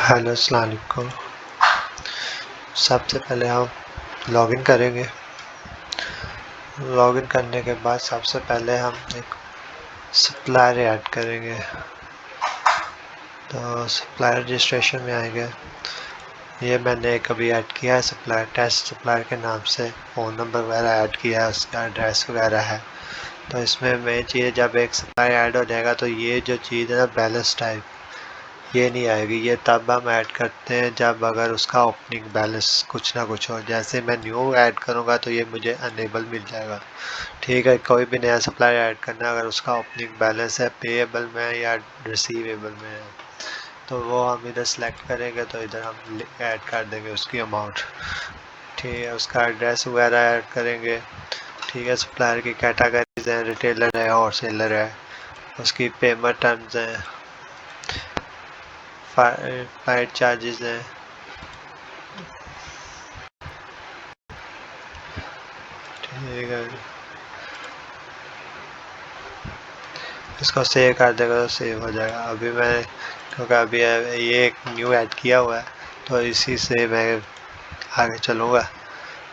Hello अस्सलाम वालेकुम। सबसे पहले हम लॉगिन करेंगे। लॉगिन करने के बाद सबसे पहले हम एक सप्लायर ऐड करेंगे। तो सप्लायर रजिस्ट्रेशन में आएंगे। ये मैंने कभी ऐड किया है सप्लायर, टेस्ट सप्लायर के नाम से फ़ोन नंबर वगैरह ऐड किया है, उसका एड्रेस वगैरह है। तो इसमें मेन चीज़, जब एक सप्लायर ऐड हो जाएगा तो ये जो चीज़ है ना, बैलेंस टाइप, ये नहीं आएगी। ये तब हम ऐड करते हैं जब अगर उसका ओपनिंग बैलेंस कुछ ना कुछ हो। जैसे मैं न्यू ऐड करूँगा तो ये मुझे अनेबल मिल जाएगा। ठीक है, कोई भी नया सप्लायर ऐड करना, अगर उसका ओपनिंग बैलेंस है पेएबल में या रिसीवेबल में है, तो वो हम इधर सेलेक्ट करेंगे तो इधर हम ऐड कर देंगे उसकी अमाउंट। ठीक है, उसका एड्रेस वगैरह ऐड करेंगे। ठीक है, सप्लायर की कैटेगरीज हैं, रिटेलर है, होलसेलर है, उसकी पेमेंट टर्म्स हैं, फाइट चार्जेस हैं। ठीक है, इसको सेव कर देगा तो सेव हो जाएगा। अभी मैं, क्योंकि अभी ये एक न्यू ऐड किया हुआ है तो इसी से मैं आगे चलूँगा।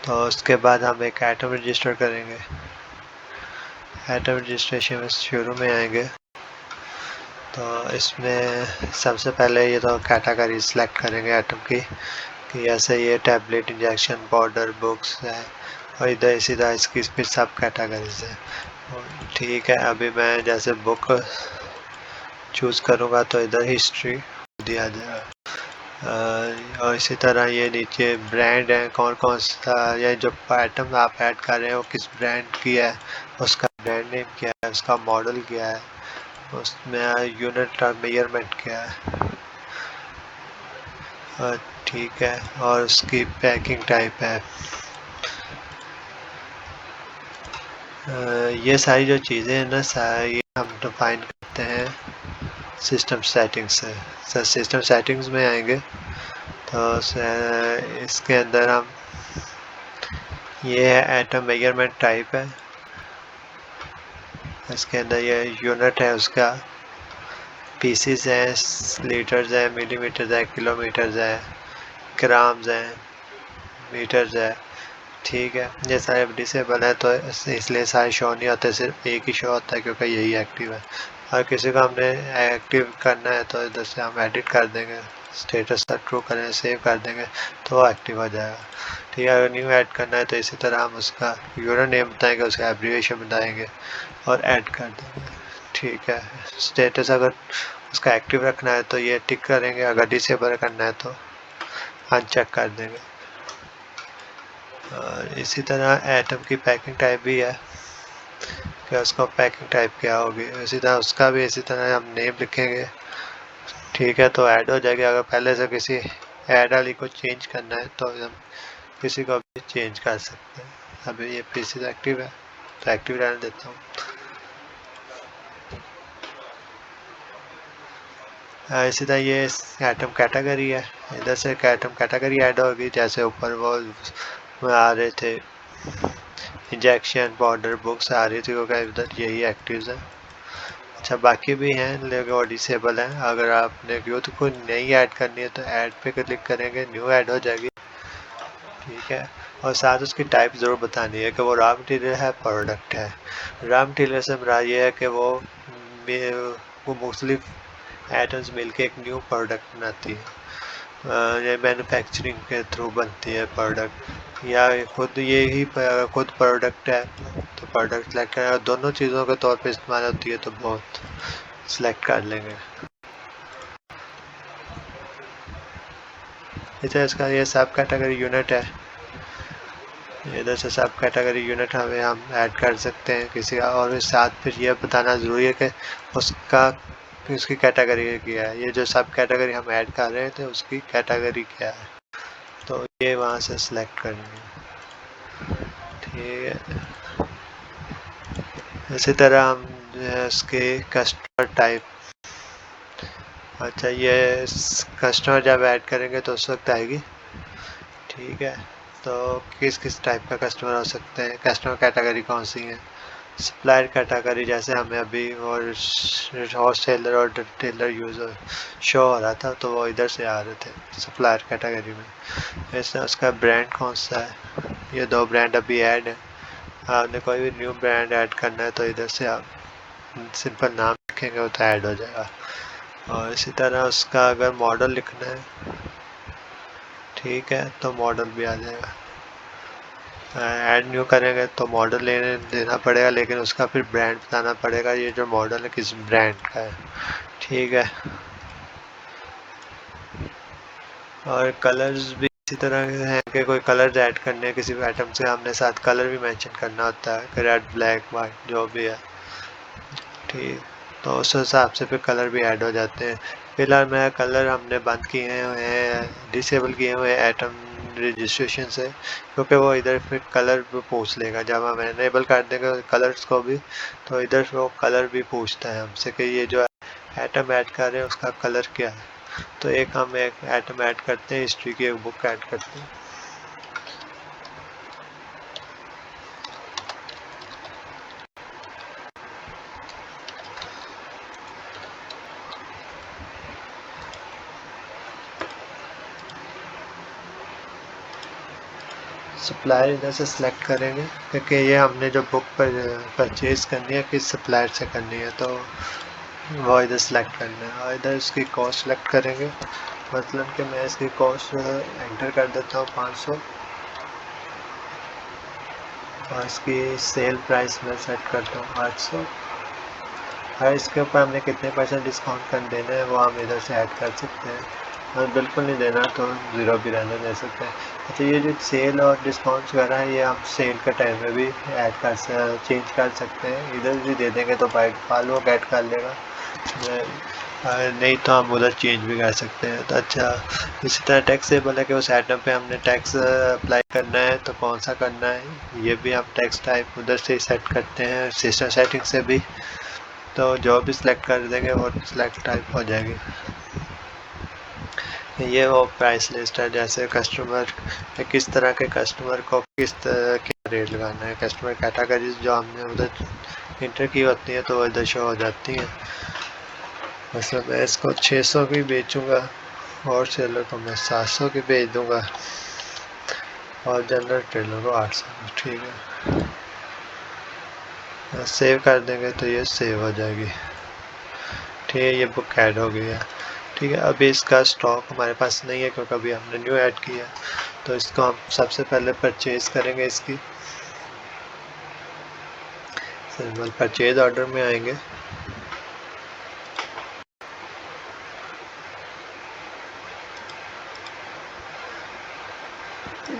तो उसके बाद हम एक आइटम रजिस्टर करेंगे। आइटम रजिस्ट्रेशन में शुरू में आएंगे तो इसमें सबसे पहले ये तो कैटेगरी सेलेक्ट करेंगे आइटम की, कि ऐसे ये टैबलेट, इंजेक्शन, पाउडर, बुक्स है, और इधर इसी तरह इसकी फिर सब कैटेगरीज है। ठीक है, अभी मैं जैसे बुक चूज़ करूँगा तो इधर हिस्ट्री दिया जाएगा। और इसी तरह ये नीचे ब्रांड है, कौन कौन सा, या जो आइटम आप ऐड कर रहे हो किस ब्रांड की है, उसका ब्रांड नेम क्या है, उसका मॉडल क्या है, उसमें यूनिट मेजरमेंट क्या है। ठीक है, और उसकी पैकिंग टाइप है। ये सारी जो चीज़ें हैं ना, ये हम डिफाइन करते हैं सिस्टम सेटिंग्स से। सर सिस्टम सेटिंग्स में आएंगे तो इसके अंदर हम, ये है आइटम मेजरमेंट टाइप है, इसके अंदर ये यूनिट है, उसका पीसीस है, लीटर्स है, मिलीमीटर्स है, किलोमीटर्स है, ग्राम्स हैं, मीटर्स है। ठीक है, ये सारे डिसेबल है तो इसलिए सारे शो नहीं होते, सिर्फ एक ही शो होता है क्योंकि यही एक्टिव है। और किसी को हमने एक्टिव करना है तो इधर से हम एडिट कर देंगे, स्टेटस का ट्रू करें, सेव कर देंगे तो वो एक्टिव हो जाएगा। ठीक है, अगर न्यू ऐड करना है तो इसी तरह हम उसका यूजर नेम बताएंगे, उसका एब्रीविएशन बताएंगे और ऐड कर देंगे। ठीक है, स्टेटस अगर उसका एक्टिव रखना है तो ये टिक करेंगे, अगर डिसेबल करना है तो अनचेक कर देंगे। और इसी तरह आइटम की पैकिंग टाइप भी है कि उसका पैकिंग टाइप क्या होगी, इसी तरह उसका भी इसी तरह हम नेम लिखेंगे। ठीक है, तो ऐड हो जाएगी। अगर पहले से किसी ऐड वाली को चेंज करना है तो हम किसी को भी चेंज कर सकते हैं। अभी ये पीसी एक्टिव है तो एक्टिव रहने देता हूँ। इसी तरह ये आइटम कैटेगरी है, इधर से आइटम कैटेगरी ऐड होगी। जैसे ऊपर वो आ रहे थे इंजेक्शन, पाउडर, बुक्स आ रही थी, क्योंकि इधर यही एक्टिव है। अच्छा, बाकी भी हैं लेकिन वो डिसेबल हैं। अगर आपने यूथ को नई ऐड करनी है तो ऐड पे क्लिक करेंगे, न्यू ऐड हो जाएगी। ठीक है, और साथ उसकी टाइप ज़रूर बतानी है कि वो रॉ मटेरियल है, प्रोडक्ट है। रॉ मटेरियल से मुराद ये है कि वो मुख्तलिफ आइटम्स मिलके एक न्यू प्रोडक्ट बनाती है। ये मैन्युफैक्चरिंग के थ्रू बनती है प्रोडक्ट, या खुद यही खुद प्रोडक्ट है तो प्रोडक्ट सेलेक्ट करें। दोनों चीज़ों के तौर पे इस्तेमाल होती है तो बहुत सेलेक्ट कर लेंगे। इधर इसका ये सब कैटेगरी यूनिट है, इधर से सब कैटेगरी यूनिट हमें हम ऐड कर सकते हैं किसी का। और साथ फिर ये बताना ज़रूरी है कि उसका उसकी कैटेगरी क्या है। ये जो सब कैटेगरी हम ऐड कर रहे थे उसकी कैटेगरी क्या है, तो ये वहाँ से सिलेक्ट करेंगे। ठीक है, इसी तरह हम इसके कस्टमर टाइप, अच्छा ये कस्टमर जब ऐड करेंगे तो उस वक्त आएगी। ठीक है, तो किस किस टाइप का कस्टमर हो सकते हैं, कस्टमर कैटेगरी कौन सी है, सप्लायर कैटेगरी जैसे हमें अभी और होलसेलर और रिटेलर यूज़र शो हो रहा था, तो वो इधर से आ रहे थे सप्लायर कैटेगरी में। ऐसे उसका ब्रांड कौन सा है, ये 2 ब्रांड अभी ऐड है। आपने कोई भी न्यू ब्रांड ऐड करना है तो इधर से आप सिंपल नाम लिखेंगे वो तो ऐड हो जाएगा। और इसी तरह उसका अगर मॉडल लिखना है, ठीक है, तो मॉडल भी आ जाएगा। ऐड न्यू करेंगे तो मॉडल लेने देना पड़ेगा, लेकिन उसका फिर ब्रांड बताना पड़ेगा, ये जो मॉडल है किस ब्रांड का है, ठीक है। और कलर्स भी इसी तरह के हैं कि कोई कलर्स ऐड करने हैं किसी भी आइटम से, हमने साथ कलर भी मेंशन करना होता है कि रेड, ब्लैक, वाइट जो भी है, ठीक। तो उस हिसाब से फिर कलर भी ऐड हो जाते हैं। फिलहाल मेरा कलर हमने बंद किए हुए हैं, डिसेबल किए हुए हैं आइटम रजिस्ट्रेशन से, क्योंकि वो इधर फिर कलर भी पूछ लेगा। जब हम एनेबल कर देंगे कलर्स को भी, तो इधर वो कलर भी पूछता है हमसे कि ये जो आइटम ऐड कर रहे हैं उसका कलर क्या है। तो हम एक आइटम ऐड करते हैं, हिस्ट्री की एक बुक ऐड करते हैं। सप्लायर इधर से सिलेक्ट करेंगे, क्योंकि ये हमने जो बुक पर परचेज़ करनी है किस सप्लायर से करनी है, तो वो इधर सेलेक्ट करना है। और इधर इसकी कॉस्ट सेलेक्ट करेंगे, मतलब कि मैं इसकी कॉस्ट एंटर कर देता हूँ 500, और इसकी सेल प्राइस मैं सेट करता हूँ 800। और इसके ऊपर हमने कितने % डिस्काउंट कर देना है वो हम इधर से ऐड कर सकते हैं, और बिल्कुल नहीं देना तो 0 भी रहने दे सकते हैं। अच्छा, ये जो सेल और डिस्काउंट वगैरह है ये हम सेल के टाइम में भी ऐड कर चेंज कर सकते हैं। इधर भी दे देंगे तो बाय डिफ़ॉल्ट वो ऐड कर लेगा, नहीं तो हम उधर चेंज भी कर सकते हैं। तो अच्छा, इसी तरह टैक्सेबल है कि उस आइटम पे हमने टैक्स अप्लाई करना है तो कौन सा करना है, ये भी हम टैक्स टाइप उधर से सेट करते हैं सिस्टम सेटिंग से भी। तो जो भी सिलेक्ट कर देंगे वो सिलेक्ट टाइप हो जाएगी। ये वो प्राइस लिस्ट है, जैसे कस्टमर किस तरह के कस्टमर को किस तरह क्या रेट लगाना है, कस्टमर कैटेगरीज जो हमने उधर इंटर की होती हैं तो वो इधर शो हो जाती हैं। मतलब मैं इसको 600 की बेचूंगा, और सेलर को मैं 700 की बेच दूंगा, और जनरल ट्रेलर को 800, ठीक है। सेव कर देंगे तो ये सेव हो जाएगी, ठीक है। ये बुक ऐड हो गई है, ठीक है। अभी इसका स्टॉक हमारे पास नहीं है क्योंकि अभी हमने न्यू ऐड किया, तो इसको हम सबसे पहले परचेज़ करेंगे। इसकी सिंपल परचेज ऑर्डर में आएंगे,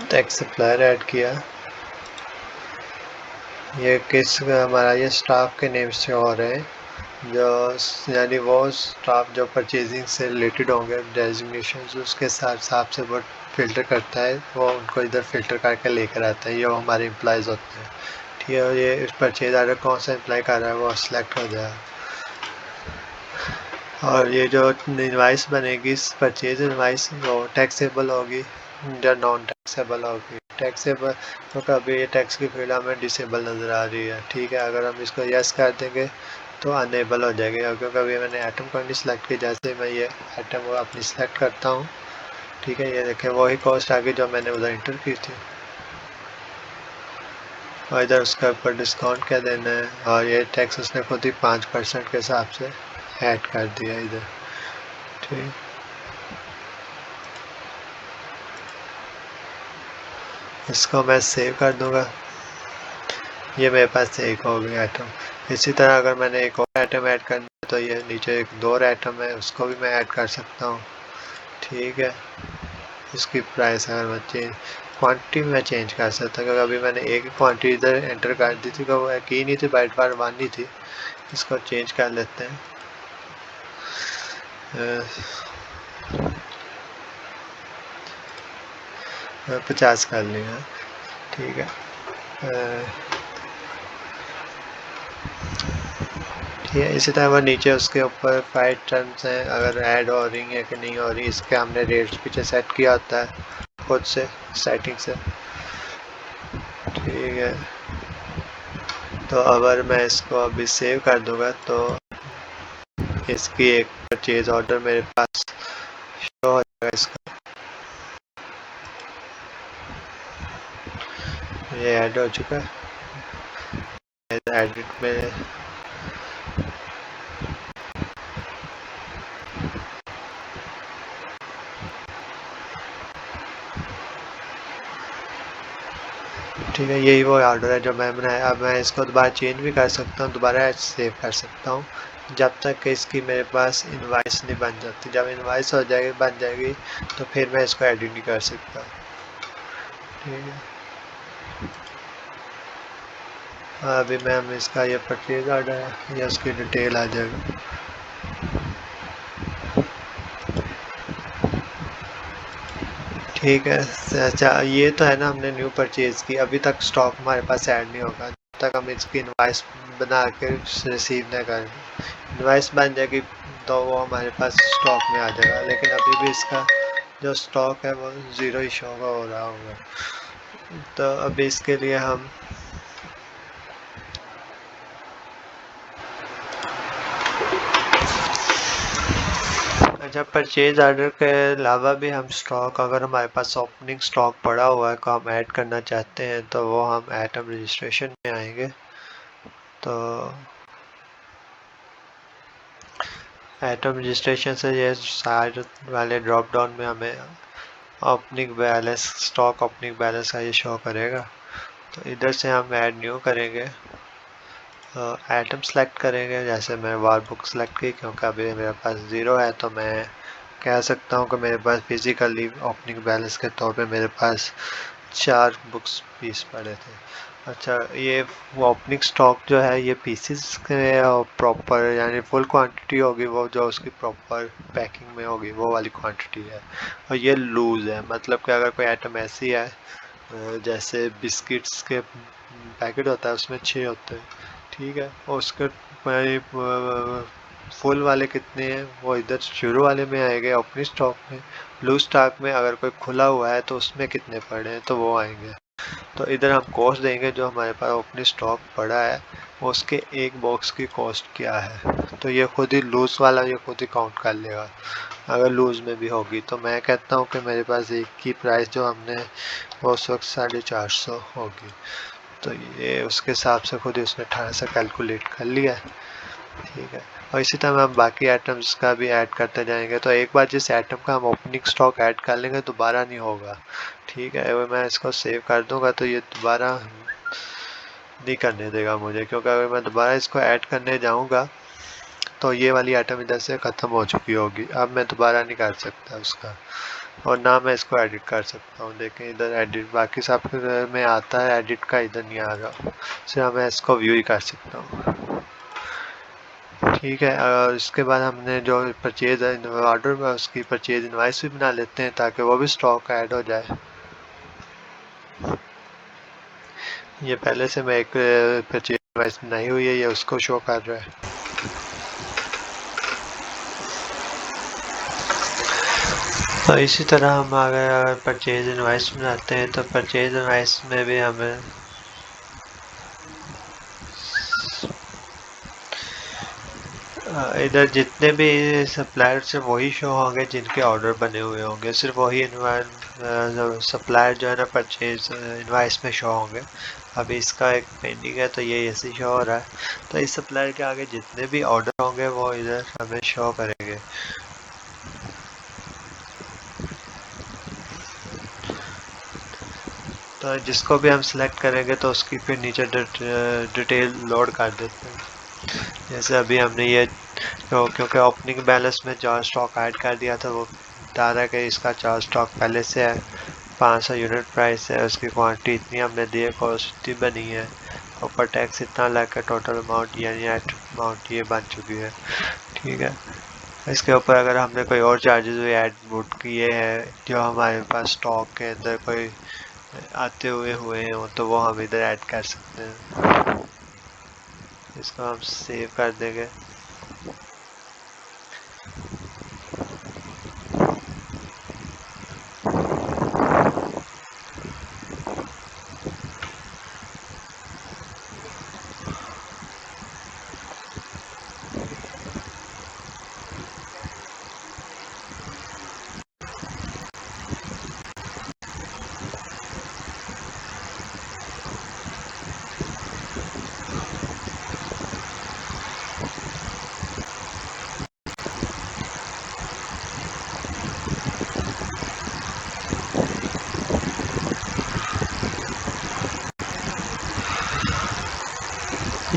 टैक्स सप्लायर ऐड किया, ये किस हमारा ये स्टाफ के नेम से हो रहे हैं, जो यानी वो स्टाफ जो परचेजिंग से रिलेटेड होंगे डेजिग्नेशन उसके हिसाब से वो फिल्टर करता है, वो उनको इधर फिल्टर करके लेकर आता है, ये वो हमारे एम्प्लॉयज़ होते हैं, ठीक है। ये परचेज ऑर्डर कौन सा एम्प्लॉय कर रहा है वो सिलेक्ट हो जाएगा। और ये जो इनवाइस बनेगी इस परचेज इनवाइस वो टैक्सेबल होगी या नॉन टैक्सेबल होगी। टैक्सेबल क्योंकि अभी ये टैक्स की फील्ड हमें डिसेबल नज़र आ रही है, ठीक है। अगर हम इसको यस कर देंगे तो अनेबल हो जाएगी, क्योंकि अभी मैंने आइटम को नहीं सिलेक्ट की। जैसे मैं ये आइटम को अपनी सिलेक्ट करता हूँ, ठीक है, ये देखें वही कॉस्ट आ गई जो मैंने उधर इंटर की थी, और इधर उसका ऊपर डिस्काउंट क्या देना है, और ये टैक्स उसने खुद ही 5% के हिसाब से ऐड कर दिया इधर, ठीक। इसको मैं सेव कर दूंगा, ये मेरे पास एक हो गया आइटम। इसी तरह अगर मैंने एक और आइटम ऐड करना है तो ये नीचे एक और आइटम है उसको भी मैं ऐड कर सकता हूँ, ठीक है। इसकी प्राइस अगर मैं क्वांटिटी में चेंज कर सकता हूँ, क्योंकि अभी मैंने एक ही क्वांटिटी इधर एंटर कर दी थी, वो की नहीं थी, बाइट बार माननी थी। इसको चेंज कर लेते हैं, 50 कर लिया, ठीक है। ठीक है, इसी तरह वो नीचे उसके ऊपर 5 टर्म्स हैं, अगर ऐड हो रही है कि नहीं हो रही, इसके हमने रेट्स पीछे सेट किया होता है खुद से सेटिंग से, ठीक है। तो अगर मैं इसको अभी सेव कर दूंगा तो इसकी एक परचेज ऑर्डर मेरे पास शो हो जाएगा। इसका ये ऐड हो चुका है एडिट में। ठीक है, यही वो ऑर्डर है जो मैं बनाया। अब मैं इसको दोबारा चेंज भी कर सकता हूँ, दोबारा सेव कर सकता हूँ, जब तक कि इसकी मेरे पास इनवाइस नहीं बन जाती। जब इनवाइस हो जाएगी, बन जाएगी, तो फिर मैं इसको एडिट नहीं कर सकता। ठीक है, अभी मैम इसका ये परचेज ऑर्डर है, या उसकी डिटेल आ जाएगा। ठीक है, अच्छा ये तो है ना, हमने न्यू परचेज की, अभी तक स्टॉक हमारे पास ऐड नहीं होगा जब तक हम इसकी इनवाइस बना के रिसीव न करें। इनवाइस बन जाएगी तो वो हमारे पास स्टॉक में आ जाएगा, लेकिन अभी भी इसका जो स्टॉक है वो ज़ीरो ही शो हो रहा होगा। तो अभी इसके लिए हम अच्छा, परचेज ऑर्डर के अलावा भी हम स्टॉक, अगर हमारे पास ओपनिंग स्टॉक पड़ा हुआ है को हम ऐड करना चाहते हैं तो वो हम आइटम रजिस्ट्रेशन में आएंगे। तो आइटम रजिस्ट्रेशन से ये साइड वाले ड्रॉप डाउन में हमें opening balance, stock opening balance का ये शो करेगा। तो इधर से हम ऐड न्यू करेंगे, आइटम सेलेक्ट करेंगे। जैसे मैं वार बुक सेलेक्ट की, क्योंकि अभी मेरे पास ज़ीरो है, तो मैं कह सकता हूँ कि मेरे पास फिज़िकली ओपनिंग बैलेंस के तौर पे मेरे पास 4 बुक्स पीस पड़े थे। अच्छा, ये वो ओपनिंग स्टॉक जो है ये पीसीस के प्रॉपर, यानी फुल क्वांटिटी होगी, वो जो उसकी प्रॉपर पैकिंग में होगी वो वाली क्वांटिटी है। और ये लूज़ है, मतलब कि अगर कोई आइटम ऐसी है जैसे बिस्किट्स के पैकेट होता है उसमें 6 होते हैं, ठीक है, और उसके फुल वाले कितने हैं वो इधर शुरू वाले में आएंगे ओपनिंग स्टॉक में। ब्लू स्टॉक में अगर कोई खुला हुआ है तो उसमें कितने पड़े हैं तो वो आएंगे। तो इधर हम कॉस्ट देंगे जो हमारे पास ओपनिंग स्टॉक पड़ा है उसके एक बॉक्स की कॉस्ट क्या है। तो ये खुद ही लूज वाला ये खुद ही काउंट कर लेगा अगर लूज में भी होगी। तो मैं कहता हूँ कि मेरे पास एक की प्राइस जो हमने वो उस वक्त 450 होगी। तो ये उसके हिसाब से खुद ही उसने 18 से कैलकुलेट कर लिया है। ठीक है, और इसी तरह हम बाकी आइटम्स का भी ऐड करते जाएंगे। तो एक बार जिस आइटम का हम ओपनिंग स्टॉक ऐड कर लेंगे दोबारा नहीं होगा। ठीक है, वो मैं इसको सेव कर दूंगा तो ये दोबारा नहीं करने देगा मुझे, क्योंकि अगर मैं दोबारा इसको ऐड करने जाऊंगा तो ये वाली आइटम इधर से ख़त्म हो चुकी होगी। अब मैं दोबारा नहीं कर सकता उसका, और ना मैं इसको एडिट कर सकता हूँ। देखें इधर एडिट बाकी सब में आता है, एडिट का इधर नहीं आ रहा, सिर्फ मैं इसको व्यू ही कर सकता हूँ। ठीक है, और इसके बाद हमने जो परचेज ऑर्डर में उसकी परचेज इनवाइस भी बना लेते हैं ताकि वो भी स्टॉक ऐड हो जाए। ये पहले से मैं एक परचेज इनवाइस बनाई हुई है, ये उसको शो कर रहा है। तो इसी तरह हम अगर परचेज इनवाइस बनाते हैं तो परचेज इनवाइस में भी हमें इधर जितने भी सप्लायर से वही शो होंगे जिनके ऑर्डर बने हुए होंगे, सिर्फ वही सप्लायर जो है ना परचेज इनवाइस में शो होंगे। अभी इसका एक पेंडिंग है तो ये ऐसे शो हो रहा है। तो इस सप्लायर के आगे जितने भी ऑर्डर होंगे वो इधर हमें शो करेंगे। तो जिसको भी हम सिलेक्ट करेंगे तो उसकी फिर नीचे डिटेल लोड कर देते हैं। जैसे अभी हमने ये क्योंकि ओपनिंग बैलेंस में 4 स्टॉक ऐड कर दिया था, वो बता रहा है कि इसका 4 स्टॉक पहले से है, 500 यूनिट प्राइस है, उसकी क्वांटिटी इतनी हमने दी है, कॉस्ट इतनी बनी है, ऊपर टैक्स इतना लगा, टोटल अमाउंट यानी नेट अमाउंट ये बन चुकी है। ठीक है, इसके ऊपर अगर हमने कोई और चार्जेस भी ऐड बुट किए हैं जो हमारे पास स्टॉक के अंदर कोई आते हुए हैं तो वो हम इधर ऐड कर सकते हैं। इसको हम सेव कर देंगे।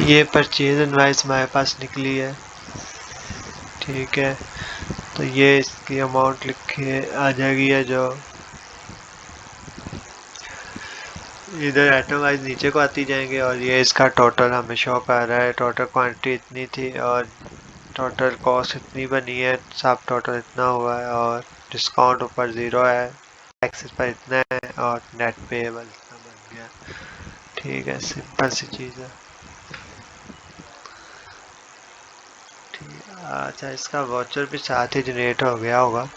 ये परचेज इनवाइस हमारे पास निकली है। ठीक है, तो ये इसकी अमाउंट लिख के आ जाएगी है जो इधर आइटम वाइज नीचे को आती जाएंगे, और ये इसका टोटल हमें शो कर रहा है। टोटल क्वांटिटी इतनी थी और टोटल कॉस्ट इतनी बनी है, सब टोटल इतना हुआ है, और डिस्काउंट ऊपर 0 है, टैक्सेस पर इतना है, और नेट पेएबल इतना बन गया। ठीक है, सिंपल सी चीज़ है। ठीक है, अच्छा इसका वाउचर भी साथ ही जनरेट हो गया होगा।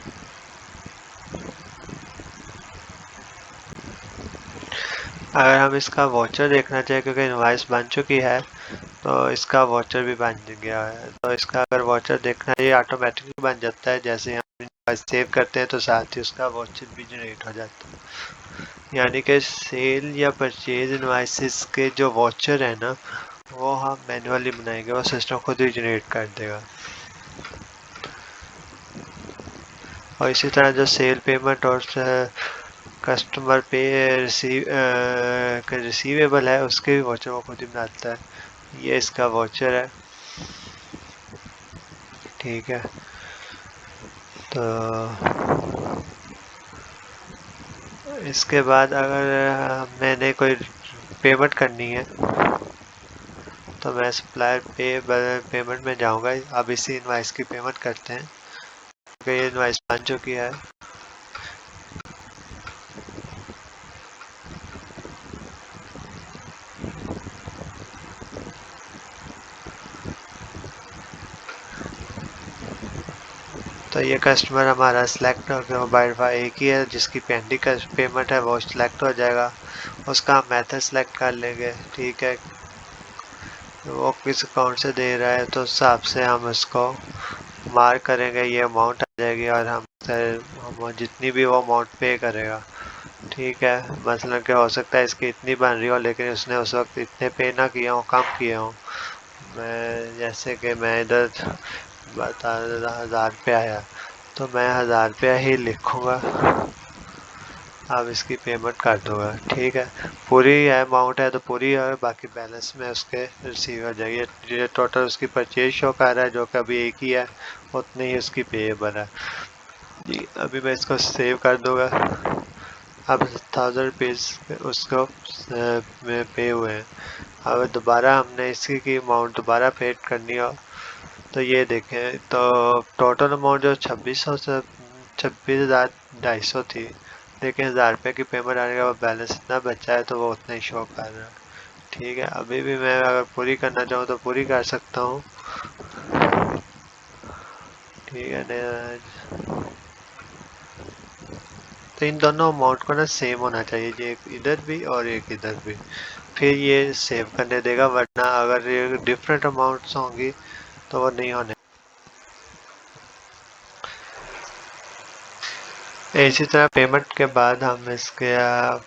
अगर हम इसका वाउचर देखना चाहें, क्योंकि इनवाइस बन चुकी है तो इसका वाउचर भी बन गया है, तो इसका अगर वाउचर देखना है, ये ऑटोमेटिकली बन जाता है। जैसे हम इनवाइस सेव करते हैं तो साथ ही उसका वाउचर भी जनरेट हो जाता है। यानी कि सेल या परचेज इनवाइसेस के जो वाउचर है ना, वो हम मैन्युअली बनाएंगे, वो सिस्टम खुद ही जनरेट कर देगा। और इसी तरह जो सेल पेमेंट और कस्टमर पे रिसीवेबल है, उसके भी वाउचर वो खुद ही बनाता है। ये इसका वाउचर है। ठीक है, तो इसके बाद अगर मैंने कोई पेमेंट करनी है तो मैं सप्लायर पेमेंट में जाऊंगा। अब इसी इनवाइस की पेमेंट करते हैं, क्योंकि ये इनवाइस बन चुकी है। तो ये कस्टमर हमारा सिलेक्ट हो गया, बाय डिफॉल्ट एक ही है जिसकी पेंडिंग का पेमेंट है, वो सिलेक्ट हो जाएगा। उसका हम मेथड सेलेक्ट कर लेंगे। ठीक है, वो किस अकाउंट से दे रहा है तो उस हिसाब से हम उसको मार्क करेंगे, ये अमाउंट आ जाएगी, और हम जितनी भी वो अमाउंट पे करेगा। ठीक है, मसलन क्या हो सकता है इसकी इतनी बन रही हो लेकिन उसने उस वक्त इतने पे ना किए हों, कम किए हों। मैं जैसे कि मैं इधर बता 1000 पे आया, तो मैं 1000 रुपया ही लिखूँगा। अब इसकी पेमेंट कर दूंगा। ठीक है, पूरी अमाउंट है तो पूरी, और बाकी बैलेंस में उसके रिसीव हो जाएगी। ये टोटल उसकी परचेज शो कर रहा है, जो कि अभी एक ही है, उतनी ही उसकी पेएबल है। जी, अभी मैं इसको सेव कर दूंगा। अब 1000 रुपीज़ उसको पे हुए हैं। अब दोबारा हमने इसकी की अमाउंट दोबारा पेड करनी हो, तो ये देखें, तो टोटल अमाउंट जो 26,250 थी, लेकिन 1000 रुपये की पेमेंट आने के बाद बैलेंस इतना बचा है, तो वो उतना ही शो कर रहा है। ठीक है, अभी भी मैं अगर पूरी करना चाहूँ तो पूरी कर सकता हूँ। ठीक है, तो इन दोनों अमाउंट को ना सेम होना चाहिए, ये एक इधर भी और एक इधर भी, फिर ये सेव करने देगा। वरना अगर ये डिफरेंट अमाउंट्स होंगी तो वो नहीं होने। इसी तरह पेमेंट के बाद हम इसके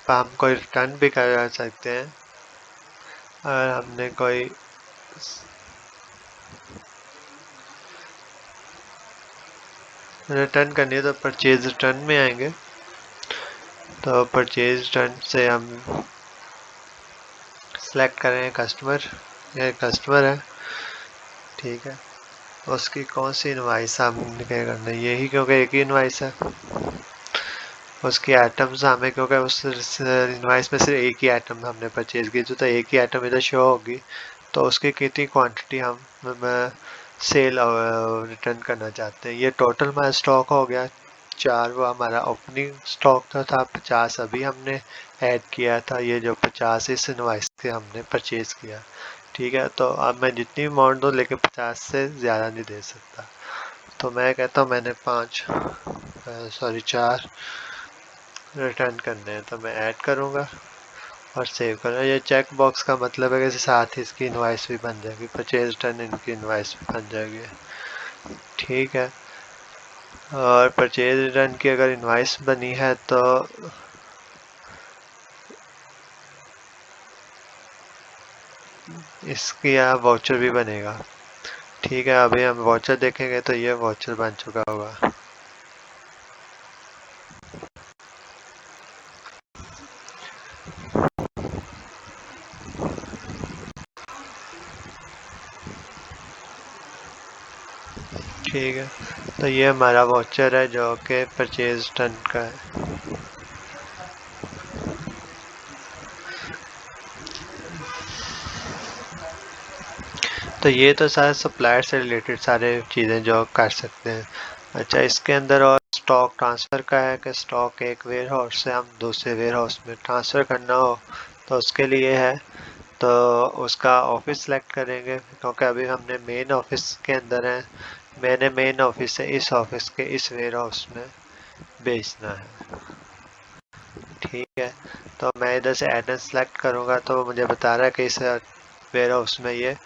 हम कोई रिटर्न भी कर सकते हैं। अगर हमने कोई रिटर्न करनी है तो परचेज रिटर्न में आएंगे। तो परचेज रिटर्न से हम सेलेक्ट करें कस्टमर, ये कस्टमर है। ठीक है, उसकी कौन सी इनवाइस हमने क्या करना है, यही, क्योंकि एक ही इनवाइस है। उसकी आइटम्स हमें, क्योंकि उस इनवाइस में सिर्फ एक ही आइटम हमने परचेज की थी, तो एक ही आइटम इधर शो होगी। तो उसकी कितनी क्वांटिटी हम सेल रिटर्न करना चाहते हैं। ये टोटल हमारा स्टॉक हो गया 4, वो हमारा ओपनिंग स्टॉक था 50, अभी हमने ऐड किया था। ये जो 50 इस इनवाइस से हमने परचेज किया। ठीक है, तो अब मैं जितनी अमाउंट दूँ, लेकिन 50 से ज़्यादा नहीं दे सकता। तो मैं कहता हूँ मैंने 4 रिटर्न करने हैं, तो मैं ऐड करूँगा और सेव करूँगा। ये चेक बॉक्स का मतलब है कि साथ ही इसकी इनवाइस भी बन जाएगी, परचेज रिटर्न इनकी इनवाइस भी बन जाएगी। ठीक है, और परचेज रिटर्न की अगर इनवाइस बनी है तो इसकी यहाँ वाउचर भी बनेगा। ठीक है, अभी हम वाउचर देखेंगे तो ये वाउचर बन चुका होगा। ठीक है, तो ये हमारा वाउचर है जो कि परचेज डन का है। तो ये तो सारे सप्लायर से रिलेटेड सारे चीज़ें जो कर सकते हैं। अच्छा, इसके अंदर और स्टॉक ट्रांसफ़र का है कि स्टॉक एक वेयर हाउस से हम दूसरे वेयर हाउस में ट्रांसफ़र करना हो तो उसके लिए है। तो उसका ऑफिस सेलेक्ट करेंगे क्योंकि अभी हमने मेन ऑफिस के अंदर हैं। मैंने मेन ऑफिस से इस ऑफिस के इस वेयर हाउस में बेचना है। ठीक है, तो मैं इधर से एड्रेस सेलेक्ट करूँगा तो मुझे बता रहा है कि इस वेयर हाउस में ये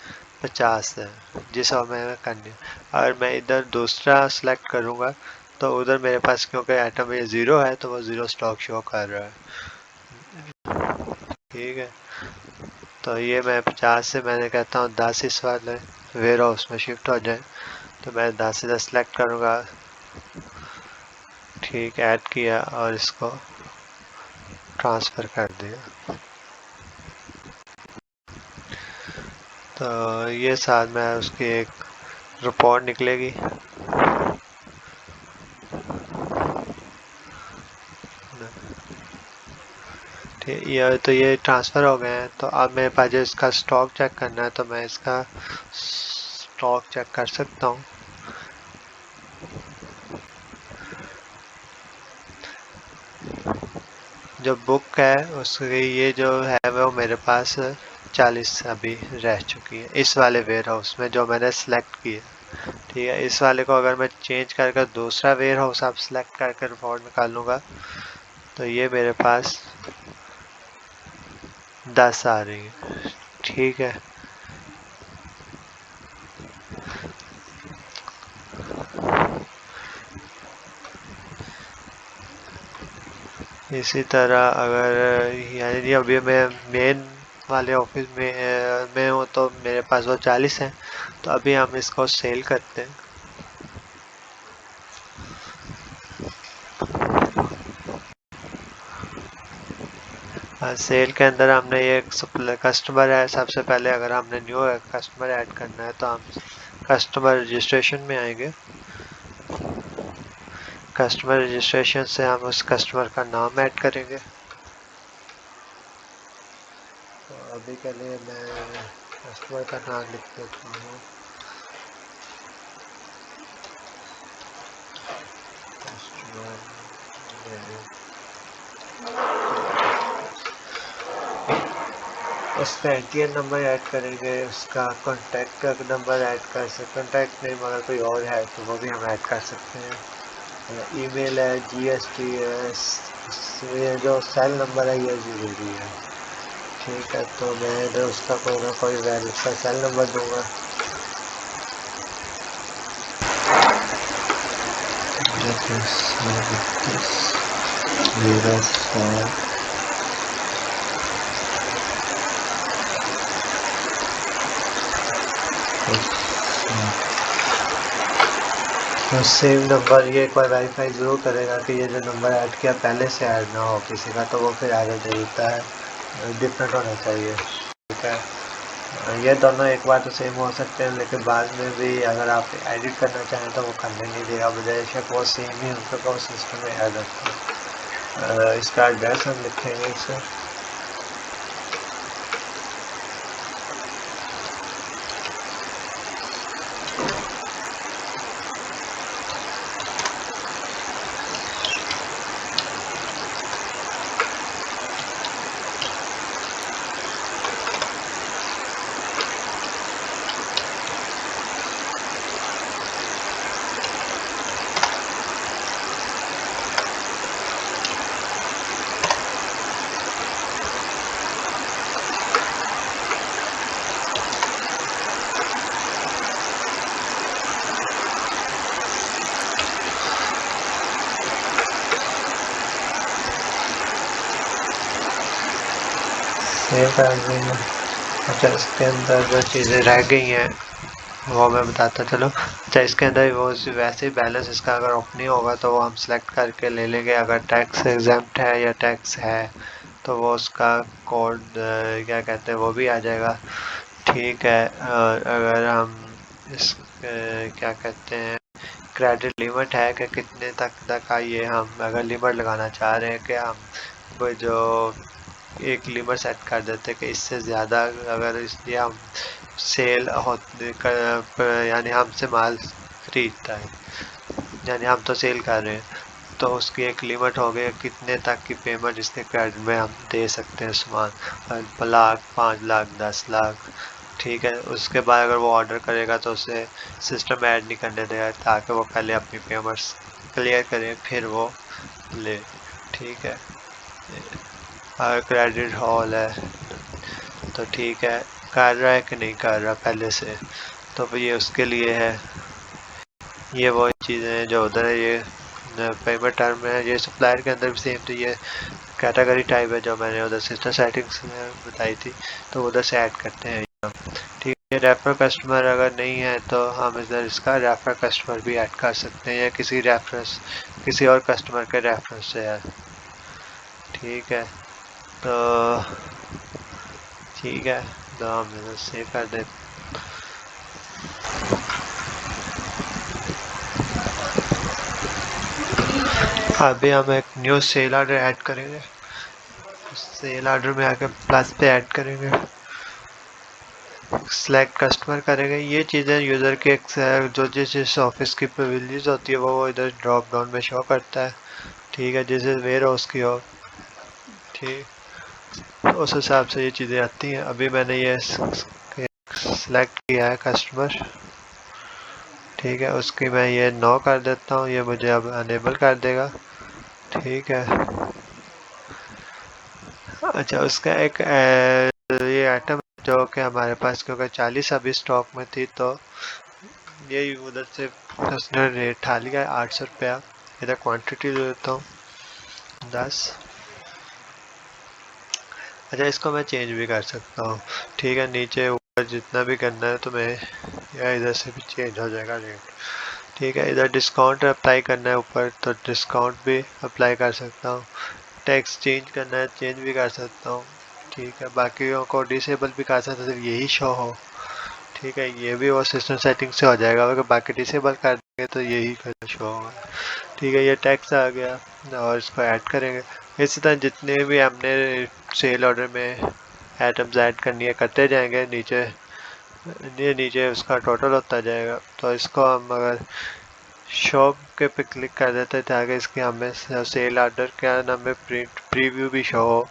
50 है जिस हमें करनी है। अगर मैं इधर दूसरा सेलेक्ट करूँगा तो उधर मेरे पास क्योंकि आइटम ये 0 है तो वो 0 स्टॉक शो कर रहा है। ठीक है, तो ये मैं 50 से मैंने कहता हूँ 10 इस वाले वेयर हाउस में शिफ्ट हो जाए। तो मैं 10 से 10 सेलेक्ट करूँगा। ठीक, ऐड किया और इसको ट्रांसफ़र कर दिया। तो ये साथ में उसकी एक रिपोर्ट निकलेगी। ठीक, ये ट्रांसफ़र हो गए हैं। तो अब मेरे पास जो इसका स्टॉक चेक करना है तो मैं इसका स्टॉक चेक कर सकता हूँ। जो बुक है उसकी ये जो है वो मेरे पास 40 अभी रह चुकी है इस वाले वेयर हाउस में जो मैंने सेलेक्ट किया। ठीक है, इस वाले को अगर मैं चेंज करके दूसरा वेयर हाउस आप सेलेक्ट करके रिपोर्ट निकालूंगा तो ये मेरे पास 10 आ रही है। ठीक है, इसी तरह अगर यानी अभी मैं मेन वाले ऑफिस में हूँ तो मेरे पास वो 40 हैं। तो अभी हम इसको सेल करते हैं। सेल के अंदर हमने ये कस्टमर है। सबसे पहले अगर हमने न्यू कस्टमर ऐड करना है तो हम कस्टमर रजिस्ट्रेशन में आएंगे। कस्टमर रजिस्ट्रेशन से हम उस कस्टमर का नाम ऐड करेंगे। तो अभी के लिए मैं कस्टमर का नाम लिख देता हूँ। उसका एटीएम नंबर ऐड करेंगे, उसका कॉन्टैक्ट का नंबर ऐड कर सकते, कॉन्टैक्ट नेम अगर कोई और है तो वो भी हम ऐड कर सकते हैं। ईमेल है, जीएसटी है, ये जो सेल नंबर है ये ज़रूरी है। ठीक है, तो मैं इधर उसका कोई ना कोई वैल्यू का सेल नंबर दूंगा। तो सेम नंबर ये एक बार वेरीफाई ज़रूर करेगा कि ये जो नंबर ऐड किया पहले से ऐड ना हो किसी का, तो वो फिर आगे देता है डिफरेंट होना चाहिए। ठीक है, ये दोनों एक बार तो सेम हो सकते हैं लेकिन बाद में भी अगर आप एडिट करना चाहें तो वो करने नहीं देगा, बेशक वो सेम ही उनका वो सिस्टम में ऐड रखते हैं। इसका एड्रेस हम लिखेंगे इसे। सेव कर देंगे। अच्छा, इसके अंदर जो चीज़ें रह गई हैं वो मैं बताता चलो। अच्छा, इसके अंदर वो वैसे ही बैलेंस इसका अगर ऑफ नहीं होगा तो वो हम सेलेक्ट करके ले लेंगे। अगर टैक्स एग्जम्प्ट है या टैक्स है तो वो उसका कोड क्या कहते हैं वो भी आ जाएगा। ठीक है, और अगर हम इस क्या कहते हैं क्रेडिट लिमिट है कि कितने तक का ये हम अगर लिमिट लगाना चाह रहे हैं कि हम वो जो एक लिमिट सेट कर देते कि इससे ज़्यादा अगर इसलिए हम सेल होते यानी हमसे माल खरीदता है, यानी हम तो सेल कर रहे हैं तो उसकी एक लिमिट हो गई कितने तक की पेमेंट इसके क्रेडिट में हम दे सकते हैं सामान, लाख, 5 लाख, 10 लाख। ठीक है, उसके बाद अगर वो ऑर्डर करेगा तो उसे सिस्टम ऐड नहीं करने देगा ताकि वो पहले अपनी पेमेंट्स क्लियर करे फिर वो ले। ठीक है, अगर क्रेडिट हॉल है तो ठीक है, कर रहा है कि नहीं कर रहा पहले से, तो ये उसके लिए है। ये वो चीज़ें हैं जो उधर है, ये पेमेंट टर्म है, ये सप्लायर के अंदर भी सेम। तो ये कैटेगरी टाइप है जो मैंने उधर सिस्टम सेटिंग्स में बताई थी, तो उधर से ऐड करते हैं हम। ठीक है, रेफर कस्टमर अगर नहीं है तो हम इधर इसका रेफर कस्टमर भी ऐड कर सकते हैं या किसी और कस्टमर के रेफरेंस से यार। ठीक है, तो ठीक है, तो हम इधर सेव कर देते। अभी हम एक न्यू सेल ऑर्डर ऐड करेंगे, सेल ऑर्डर में आके प्लस पे ऐड करेंगे, सेलेक्ट कस्टमर करेंगे। ये चीज़ें यूज़र के जो जिस ऑफिस की प्रिविलेज होती है वो इधर ड्रॉप डाउन में शो करता है। ठीक है, जैसे वेयर हाउस की हो, ठीक, उस हिसाब से ये चीज़ें आती हैं। अभी मैंने ये सेलेक्ट किया है कस्टमर, ठीक है, उसकी मैं ये नो कर देता हूँ, ये मुझे अब अनेबल कर देगा। ठीक है, अच्छा, उसका एक ये आइटम जो कि हमारे पास क्योंकि 40 अभी स्टॉक में थी तो ये उधर से उसने रेट ठा लिया है 800 रुपया। इधर क्वांटिटी ले लेता हूँ 10। अच्छा, इसको मैं चेंज भी कर सकता हूँ। ठीक है, नीचे ऊपर जितना भी करना है तो मैं या इधर से भी चेंज हो जाएगा रेट। ठीक है, इधर डिस्काउंट अप्लाई करना है ऊपर तो डिस्काउंट भी अप्लाई कर सकता हूँ। टैक्स चेंज करना है चेंज भी कर सकता हूँ। ठीक है, बाकियों को डिसेबल भी कर सकता हूँ, सिर्फ यही शो हो। ठीक है, ये भी वो सिस्टम सेटिंग से हो जाएगा, अगर बाकी डिसेबल कर देंगे तो यही शो होगा। ठीक है, ये टैक्स आ गया और इसको ऐड करेंगे। इसी तरह जितने भी हमने सेल ऑर्डर में आइटम्स ऐड करनी है करते जाएंगे, नीचे उसका टोटल होता जाएगा। तो इसको हम अगर शॉप के पे क्लिक कर देते हैं ताकि इसके हमें सेल ऑर्डर क्या नाम है प्रिंट प्रीव्यू भी शो हो।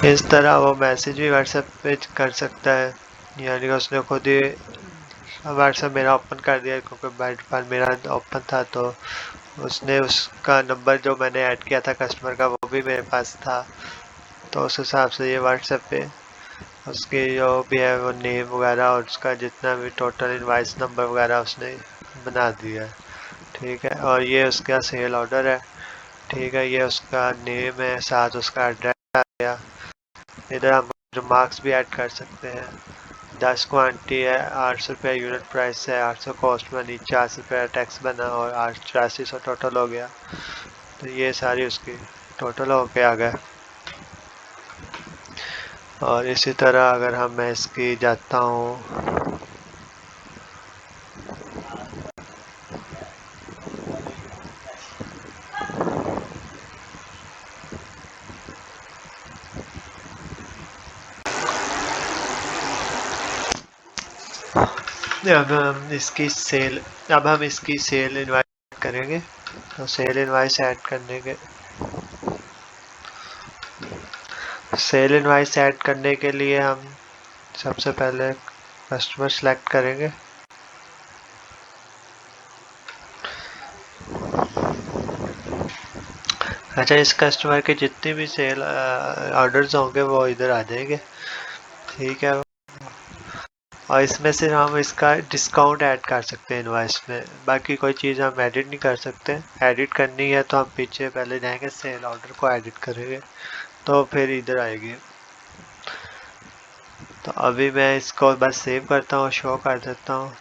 इस तरह वो मैसेज भी व्हाट्सएप पे कर सकता है, यानी कि उसने खुद ही व्हाट्सएप मेरा ओपन कर दिया क्योंकि बाय डिफ़ॉल्ट मेरा ओपन था, तो उसने उसका नंबर जो मैंने ऐड किया था कस्टमर का वो भी मेरे पास था, तो उस हिसाब से ये व्हाट्सएप पे उसके जो भी है वो नेम वगैरह और उसका जितना भी टोटल इनवाइस नंबर वगैरह उसने बना दिया है। ठीक है, और ये उसका सेल ऑर्डर है। ठीक है, ये उसका नेम है, साथ उसका एड्रेस आ गया। इधर हम रिमार्क्स भी ऐड कर सकते हैं। 10 क्वांटिटी है, 800 रुपये यूनिट प्राइस है, 800 कॉस्ट बनी, 400 रुपये टैक्स बना और 8400 टोटल हो गया। तो ये सारी उसकी टोटल हो के आ गया। और इसी तरह अगर मैं इसकी जाता हूँ अब हम इसकी सेल इनवाइस करेंगे। तो सेल इनवाइस ऐड के लिए हम सबसे पहले कस्टमर सेलेक्ट करेंगे। अच्छा, इस कस्टमर के जितने भी सेल ऑर्डर्स होंगे वो इधर आ जाएंगे, ठीक है। और इसमें से हम इसका डिस्काउंट ऐड कर सकते हैं इनवॉइस में, बाकी कोई चीज़ हम एडिट नहीं कर सकते। एडिट करनी है तो हम पीछे पहले जाएंगे, सेल ऑर्डर को एडिट करेंगे तो फिर इधर आएगी। तो अभी मैं इसको बस सेव करता हूँ, शो कर देता हूँ।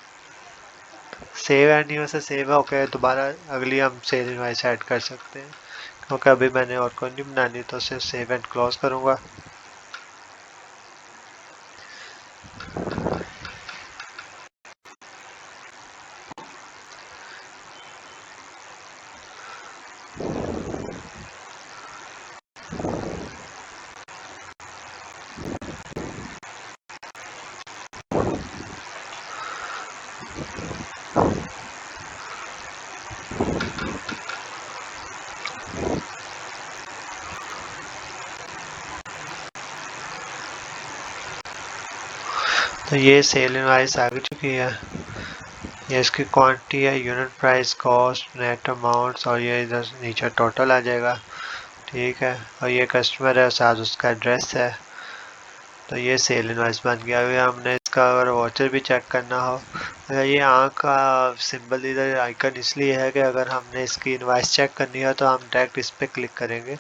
सेव एंड नहीं वैसे सेव होके दोबारा अगली हम सेल इनवॉइस ऐड कर सकते हैं, क्योंकि अभी मैंने और कोई नहीं बनानी, तो सिर्फ सेव एंड क्लोज करूँगा। तो ये सेल इनवॉइस आ चुकी है, ये इसकी क्वांटिटी है, unit price, cost, net amounts, और ये इधर नीचे टोटल आ जाएगा, ठीक है। और ये कस्टमर है, साथ उसका एड्रेस है। तो ये सेल इनवॉइस बन गया। अभी हमने इसका अगर वाउचर भी चेक करना हो, अगर ये आँख का सिंबल इधर आइकन इसलिए है कि अगर हमने इसकी इनवॉइस चेक करनी हो तो हम डायरेक्ट इस पर क्लिक करेंगे,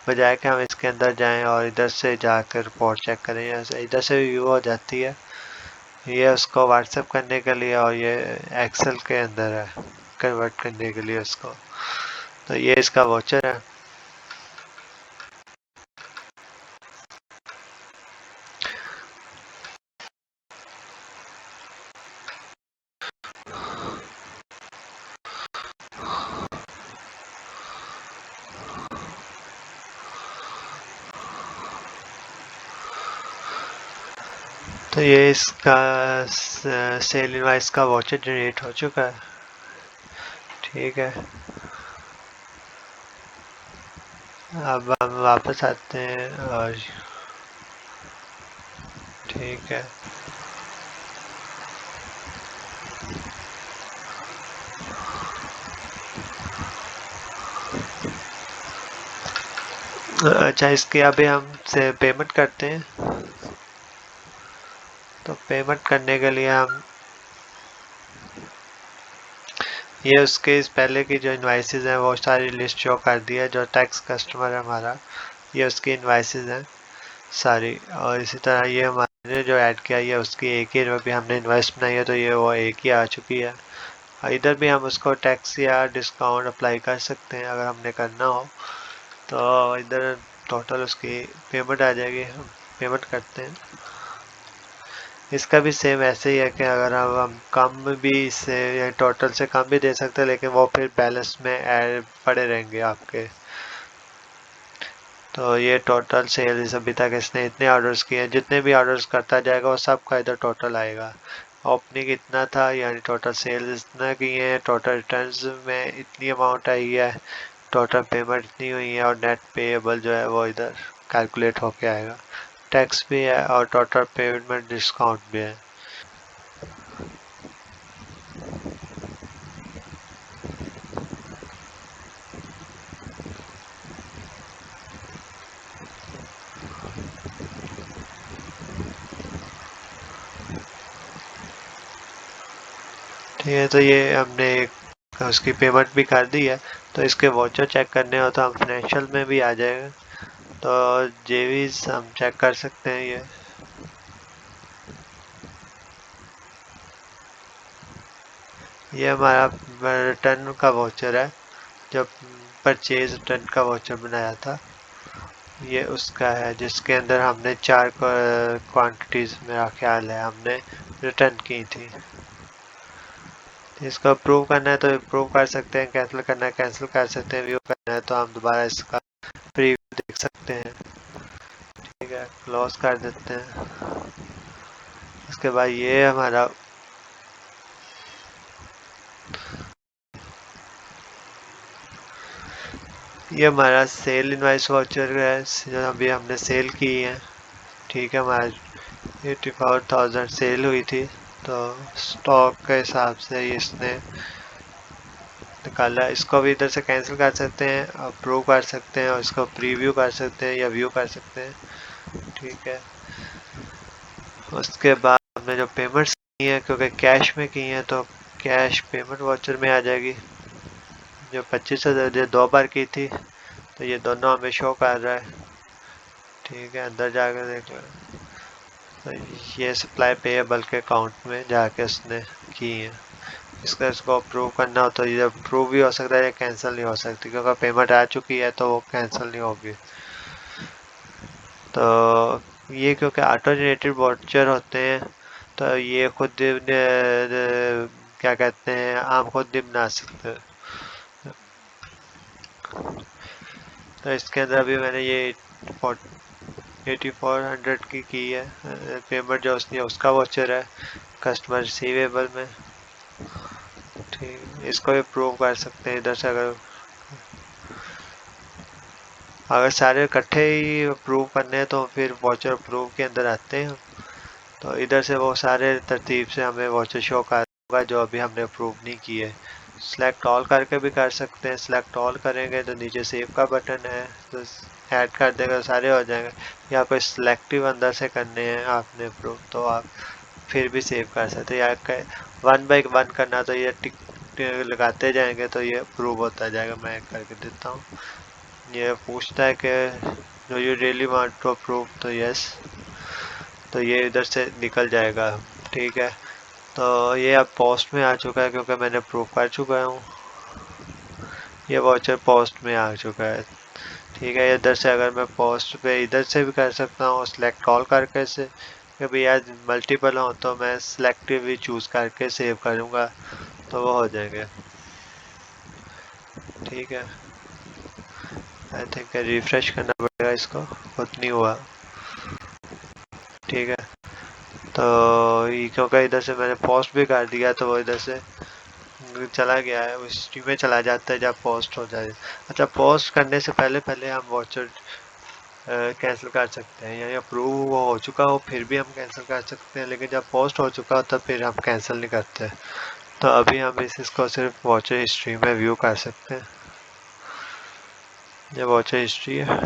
बजाय कि हम इसके अंदर जाएं और इधर से जाकर रिपोर्ट चेक करें। ऐसे इधर से व्यू हो जाती है। ये उसको व्हाट्सएप करने के लिए, और ये एक्सेल के अंदर है कन्वर्ट करने के लिए उसको। तो ये इसका वाउचर है। तो ये इसका सेल इनवॉइस का वाउचर जनरेट हो चुका है, ठीक है। अब हम वापस आते हैं और ठीक है। अच्छा, इसके अभी हम से पेमेंट करते हैं। तो पेमेंट करने के लिए हम ये उसके इस पहले की जो इनवाइसेस हैं वो सारी लिस्ट शो कर दी है। जो टैक्स कस्टमर है हमारा, ये उसकी इनवाइसेस हैं सारी। और इसी तरह ये हमारे जो ऐड किया है उसकी एक ही भी हमने इनवाइस बनाई है, तो ये वो एक ही आ चुकी है। और इधर भी हम उसको टैक्स या डिस्काउंट अप्लाई कर सकते हैं अगर हमने करना हो। तो इधर टोटल उसकी पेमेंट आ जाएगी, हम पेमेंट करते हैं। इसका भी सेम ऐसे ही है कि अगर हम कम भी इससे या टोटल से कम भी दे सकते हैं, लेकिन वो फिर बैलेंस में ऐड पड़े रहेंगे आपके। तो ये टोटल सेल्स अभी तक इसने इतने ऑर्डर्स किए हैं, जितने भी ऑर्डर्स करता जाएगा वो सब का इधर टोटल आएगा। ओपनिंग इतना था, यानी टोटल सेल्स इतना किए हैं, टोटल रिटर्न्स में इतनी अमाउंट आई है, टोटल पेमेंट इतनी हुई है, और नेट पेएबल जो है वो इधर कैलकुलेट होके आएगा। टैक्स भी है और टोटल पेमेंट में डिस्काउंट भी है। ठीक है, तो ये हमने उसकी पेमेंट भी कर दी है। तो इसके वाउचर चेक करने हो तो हम फाइनेंशियल में भी आ जाएगा, तो जेवीज हम चेक कर सकते हैं। ये हमारा रिटर्न का वाउचर है, जो परचेज रिटर्न का वाउचर बनाया था। ये उसका है जिसके अंदर हमने 4 क्वांटिटीज, मेरा ख्याल है, हमने रिटर्न की थी। इसको अप्रूव करना है तो अप्रूव कर सकते हैं, कैंसिल करना है कैंसिल कर सकते हैं, व्यू करना है तो हम दोबारा इसका प्रीव्यू देख सकते हैं। ठीक है, क्लोज कर देते हैं। इसके बाद ये हमारा सेल इनवाइस वाउचर है, जो अभी हमने सेल की है। ठीक है, हमारा 84,000 सेल हुई थी, तो स्टॉक के हिसाब से इसने निकाला है, इसको भी इधर से कैंसिल कर सकते हैं, अप्रूव कर सकते हैं और इसको प्रीव्यू कर सकते हैं या व्यू कर सकते हैं। ठीक है, उसके बाद हमने जो पेमेंट्स की हैं, क्योंकि कैश में की हैं तो कैश पेमेंट वाउचर में आ जाएगी। जो 25,000 जो 2 बार की थी तो ये दोनों हमें शो कर रहा है। ठीक है, अंदर जाकर देख लो, तो ये सप्लाई पेएबल के अकाउंट में जाके उसने की है। इसको अप्रूव करना हो तो ये अप्रूव भी हो सकता है या कैंसिल नहीं हो सकती, क्योंकि पेमेंट आ चुकी है तो वो कैंसिल नहीं होगी। तो ये क्योंकि ऑटो जनरेटेड वाउचर होते हैं तो ये खुद क्या कहते हैं, आप खुद भी बना सकते हैं। तो इसके अंदर अभी मैंने ये 8400 की है पेमेंट, जो उसने उसका वाउचर है कस्टमर रिसीवेबल में। ठीक, इसको भी प्रूव कर सकते हैं इधर से। अगर सारे इकट्ठे ही अप्रूव करने हैं तो फिर वाउचर अप्रूव के अंदर आते हैं, तो इधर से वो सारे तरतीब से हमें वाउचर शो कर होगा जो अभी हमने अप्रूव नहीं किए। सिलेक्ट ऑल करके भी कर सकते हैं, सिलेक्ट ऑल करेंगे तो नीचे सेव का बटन है तो ऐड कर देगा, सारे हो जाएंगे। या कोई सिलेक्टिव अंदर से करने हैं आपने अप्रूव तो आप फिर भी सेव कर सकते हैं, या 1 बाय 1 करना तो ये टिक लगाते जाएंगे तो ये अप्रूव होता जाएगा। मैं करके देता हूँ। ये पूछता है कि do you really want to approve, तो यस, तो ये इधर से निकल जाएगा। ठीक है, तो ये अब पोस्ट में आ चुका है क्योंकि मैंने अप्रूव कर चुका हूँ। ये वाउचर पोस्ट में आ चुका है। ठीक है, इधर से अगर मैं पोस्ट पे इधर से भी कर सकता हूँ सिलेक्ट कॉल करके से, कभी यार मल्टीपल हो तो मैं सिलेक्टिव भी चूज़ करके सेव करूँगा तो वो हो जाएंगे। ठीक है, आई थिंक रिफ्रेश करना पड़ेगा, इसको खुद नहीं हुआ। ठीक है, तो क्योंकि इधर से मैंने पोस्ट भी कर दिया तो वो इधर से चला गया है, उस स्ट्रीम में चला जाता है जब पोस्ट हो जाए। अच्छा, पोस्ट करने से पहले पहले हम वाउचर कैंसिल कर सकते हैं, यानी अप्रूव हो चुका हो फिर भी हम कैंसिल कर सकते हैं, लेकिन जब पोस्ट हो चुका हो तब फिर हम कैंसिल नहीं करते। तो अभी हम इसको सिर्फ वाउचर हिस्ट्री में व्यू कर सकते हैं। ये वाउचर हिस्ट्री है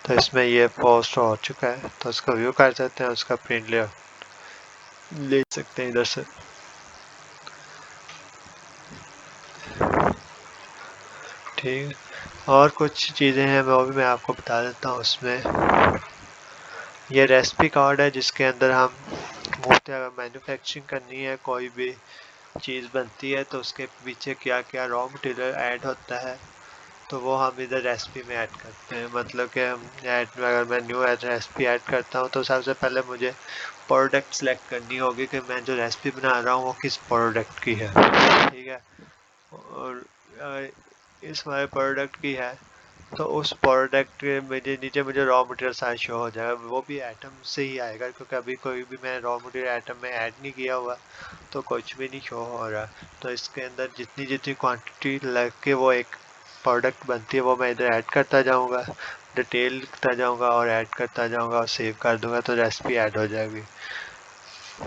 तो इसमें ये पोस्ट हो चुका है तो उसको व्यू कर सकते हैं, उसका प्रिंट ले सकते हैं इधर से। ठीक, और कुछ चीज़ें हैं वो भी मैं आपको बता देता हूँ। उसमें ये रेसिपी कार्ड है जिसके अंदर हम मुफ्त अगर मैन्युफैक्चरिंग करनी है, कोई भी चीज़ बनती है तो उसके पीछे क्या क्या रॉ मटेरियल ऐड होता है तो वो हम इधर रेसिपी में ऐड करते हैं। मतलब कि हम अगर मैं न्यू रेसिपी ऐड करता हूँ तो सबसे पहले मुझे प्रोडक्ट सेलेक्ट करनी होगी कि मैं जो रेसिपी बना रहा हूँ वो किस प्रोडक्ट की है। ठीक है, और इस हमारे प्रोडक्ट की है तो उस प्रोडक्ट नीचे मुझे रॉ मटेरियल सारा शो हो जाएगा, वो भी आइटम से ही आएगा क्योंकि अभी कोई भी मैं रॉ मटेरियल आइटम में ऐड नहीं किया हुआ तो कुछ भी नहीं शो हो रहा। तो इसके अंदर जितनी जितनी क्वांटिटी लग के वो एक प्रोडक्ट बनती है वो मैं इधर ऐड करता जाऊंगा, डिटेल लिखता जाऊंगा और ऐड करता जाऊंगा और सेव कर दूंगा तो रेसिपी ऐड हो जाएगी।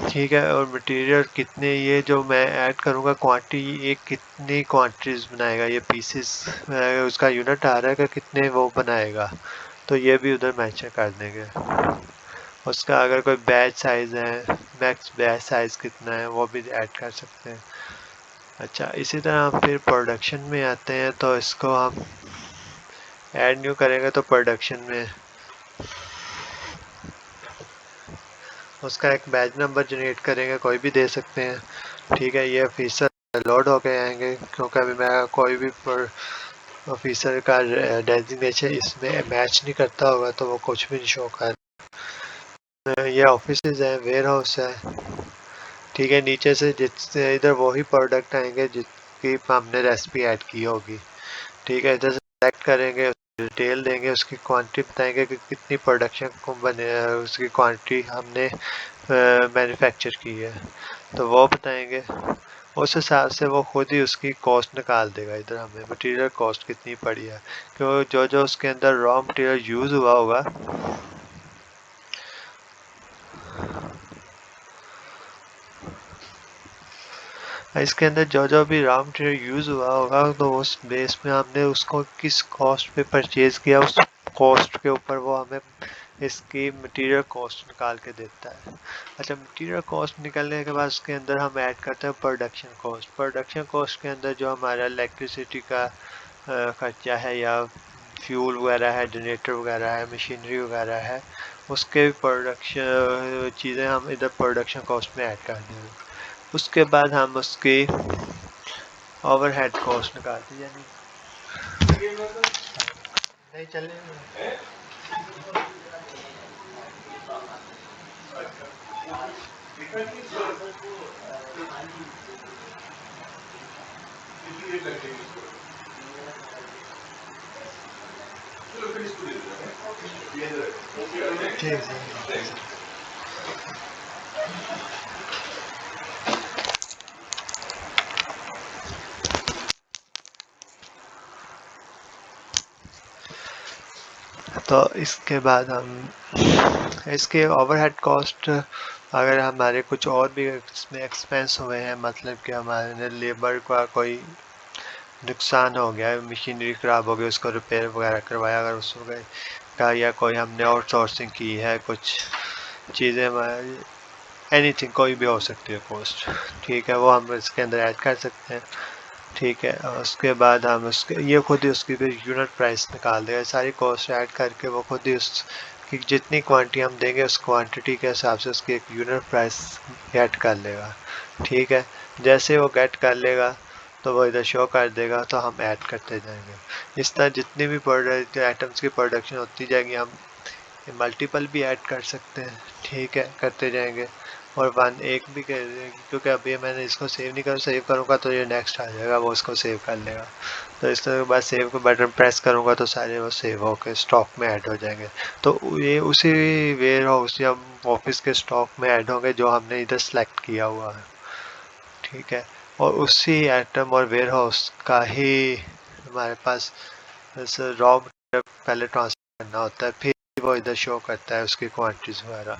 ठीक है, और मटेरियल कितने ये जो मैं ऐड करूँगा क्वांटिटी, ये कितनी क्वांटिटीज बनाएगा, ये पीसेस उसका यूनिट आ रहा है कि कितने वो बनाएगा तो ये भी उधर मैच कर देंगे। उसका अगर कोई बैच साइज़ है, मैक्स बैच साइज़ कितना है वो भी ऐड कर सकते हैं। अच्छा, इसी तरह हम फिर प्रोडक्शन में आते हैं तो इसको हम ऐड न्यू करेंगे तो प्रोडक्शन में उसका एक बैच नंबर जनरेट करेंगे, कोई भी दे सकते हैं। ठीक है, ये ऑफिसर लोड हो गए आएंगे क्योंकि अभी मैं कोई भी ऑफिसर का डेजिग्नेशन इसमें मैच नहीं करता होगा तो वो कुछ भी नहीं शो कर। ये ऑफिस है, वेयर हाउस है। ठीक है, नीचे से जिससे इधर वही प्रोडक्ट आएंगे जिसकी हमने रेसिपी ऐड की होगी। ठीक है, इधर से सेलेक्ट करेंगे, डिटेल देंगे, उसकी क्वांटिटी बताएंगे कि कितनी प्रोडक्शन को बने, उसकी क्वांटिटी हमने मैन्युफैक्चर की है तो वो बताएंगे। उस हिसाब से वो खुद ही उसकी कॉस्ट निकाल देगा। इधर हमें मटेरियल कॉस्ट कितनी पड़ी है, क्योंकि जो जो उसके अंदर रॉ मटेरियल यूज़ हुआ होगा इसके अंदर जो जो भी रॉ मटेरियल यूज़ हुआ होगा तो उस बेस में हमने उसको किस कॉस्ट पे परचेज किया, उस कॉस्ट के ऊपर वो हमें इसकी मटेरियल कॉस्ट निकाल के देता है। अच्छा, मटेरियल कॉस्ट निकलने के बाद उसके अंदर हम ऐड करते हैं प्रोडक्शन कॉस्ट। प्रोडक्शन कॉस्ट के अंदर जो हमारा इलेक्ट्रिसिटी का खर्चा है या फ्यूल वगैरह है, जनरेटर वगैरह है, मशीनरी वगैरह है, उसके प्रोडक्शन चीज़ें हम इधर प्रोडक्शन कॉस्ट में ऐड कर देंगे। उसके बाद हम उसकी ओवरहेड कॉस्ट निकालते, यानी नहीं चले ठीक है। तो इसके बाद हम इसके ओवरहेड कॉस्ट, अगर हमारे कुछ और भी इसमें एक्सपेंस हुए हैं, मतलब कि हमारे लेबर का कोई नुकसान हो गया, मशीनरी ख़राब हो गई, उसको रिपेयर वगैरह करवाया अगर उस का, या कोई हमने आउटसोर्सिंग की है, कुछ चीज़ें हमारी एनीथिंग कोई भी हो सकती है कॉस्ट, ठीक है, वो हम इसके अंदर ऐड कर सकते हैं। ठीक है, उसके बाद हम उसके ये खुद ही उसकी फिर यूनिट प्राइस निकाल देगा, सारी कॉस्ट ऐड करके वो खुद ही उसकी जितनी क्वांटिटी हम देंगे उस क्वांटिटी के हिसाब से उसकी एक यूनिट प्राइस गेट कर लेगा। ठीक है, जैसे वो गेट कर लेगा तो वो इधर शो कर देगा, तो हम ऐड करते जाएंगे। इस तरह जितनी भी प्रोडक्ट आइटम्स की प्रोडक्शन होती जाएगी, हम मल्टीपल भी ऐड कर सकते हैं। ठीक है, करते जाएंगे और वन एक भी कर देंगे, क्योंकि अभी मैंने इसको सेव नहीं कर सेव करूँगा तो ये नेक्स्ट आ जाएगा, वो इसको सेव कर लेगा। तो इस तरह के बाद सेव का बटन प्रेस करूँगा तो सारे वो सेव होकर स्टॉक में ऐड हो जाएंगे। तो ये उसी वेयर हाउस या ऑफिस के स्टॉक में ऐड होंगे जो हमने इधर सेलेक्ट किया हुआ है। ठीक है, और उसी आइटम और वेयर हाउस का ही हमारे पास रॉ मटेरियल पहले ट्रांसफर करना होता है, फिर वो इधर शो करता है उसकी क्वांटिटीज वगैरह।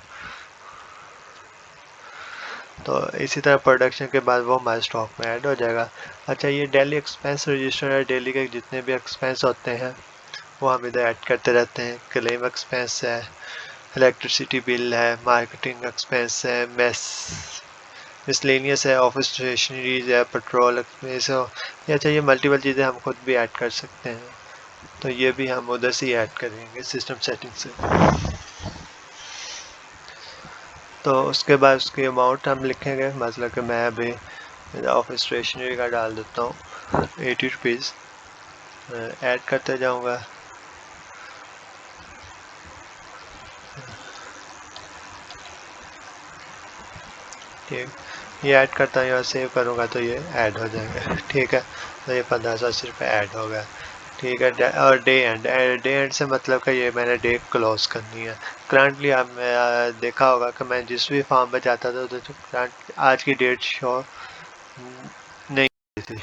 तो इसी तरह प्रोडक्शन के बाद वो हमारे स्टॉक में ऐड हो जाएगा। अच्छा, ये डेली एक्सपेंस रजिस्टर है, डेली के जितने भी एक्सपेंस होते हैं वो हम इधर ऐड करते रहते हैं। क्लेम एक्सपेंस है, इलेक्ट्रिसिटी बिल है, मार्केटिंग एक्सपेंस है, मिसलेनियस है, ऑफिस स्टेशनरीज है, पेट्रोल एक्सपेंस है। या अच्छा, ये मल्टीपल चीज़ें हम खुद भी ऐड कर सकते हैं, तो ये भी हम उधर से ही ऐड करेंगे सिस्टम सेटिंग से। तो उसके बाद उसकी अमाउंट हम लिखेंगे, मतलब कि मैं अभी ऑफिस स्टेशनरी का डाल देता हूँ 80 रुपीज़, ऐड करते जाऊँगा। ठीक, ये ऐड करता हूँ और सेव करूँगा तो ये ऐड हो जाएगा। ठीक है, तो ये 1580 रुपये ऐड हो गया। ठीक है, और डे एंड से मतलब कि ये मैंने डे क्लोज करनी है। करंटली आप देखा होगा कि मैं जिस भी फार्म में जाता था तो करंट आज की डेट शो नहीं थी,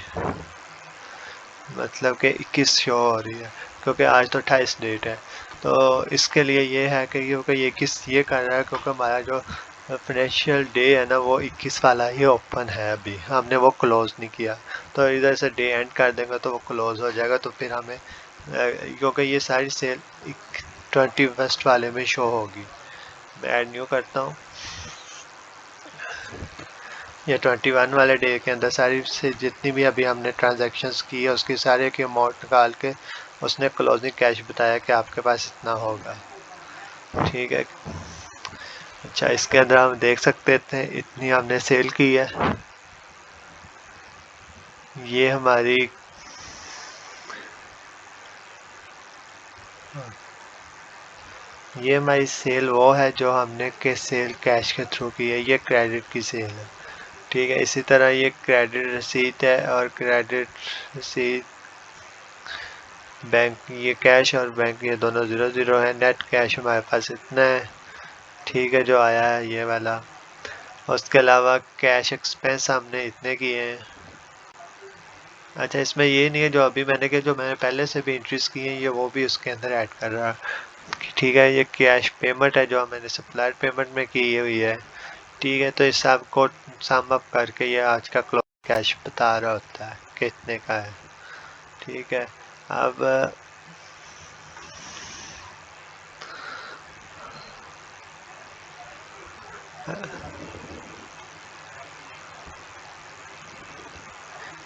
मतलब कि 21 शो हो रही है, क्योंकि आज तो 28 डेट है। तो इसके लिए ये है कि क्योंकि ये 21 ये कर रहा है क्योंकि हमारा जो फाइनेंशियल डे है ना वो 21 वाला ही ओपन है, अभी हमने वो क्लोज नहीं किया। तो इधर से डे एंड कर देंगे तो वो क्लोज हो जाएगा, तो फिर हमें क्योंकि ये सारी सेल 21 वाले में शो होगी। मैं ऐड न्यू करता हूँ, ये 21 वाले डे के अंदर सारी से जितनी भी अभी हमने ट्रांजैक्शंस की है उसकी सारे की अमाउंट निकाल के उसने क्लोजिंग कैश बताया कि आपके पास इतना होगा। ठीक है, अच्छा, इसके अंदर हम देख सकते थे इतनी हमने सेल की है। ये हमारी सेल वो है जो हमने के सेल कैश के थ्रू की है, ये क्रेडिट की सेल है। ठीक है, इसी तरह ये क्रेडिट रसीद है और क्रेडिट रसीद बैंक, ये कैश और बैंक ये दोनों 0 है। नेट कैश हमारे पास इतना है, ठीक है, जो आया है ये वाला। उसके अलावा कैश एक्सपेंस हमने इतने किए हैं। अच्छा, इसमें ये नहीं है जो अभी मैंने कि जो मैंने पहले से भी इंट्रीज की है ये वो भी उसके अंदर ऐड कर रहा है। ठीक है, ये कैश पेमेंट है जो मैंने सप्लायर पेमेंट में की हुई है। ठीक है, तो इस सब को सम अप करके ये आज का क्लोज कैश बता रहा होता है कितने का है। ठीक है, अब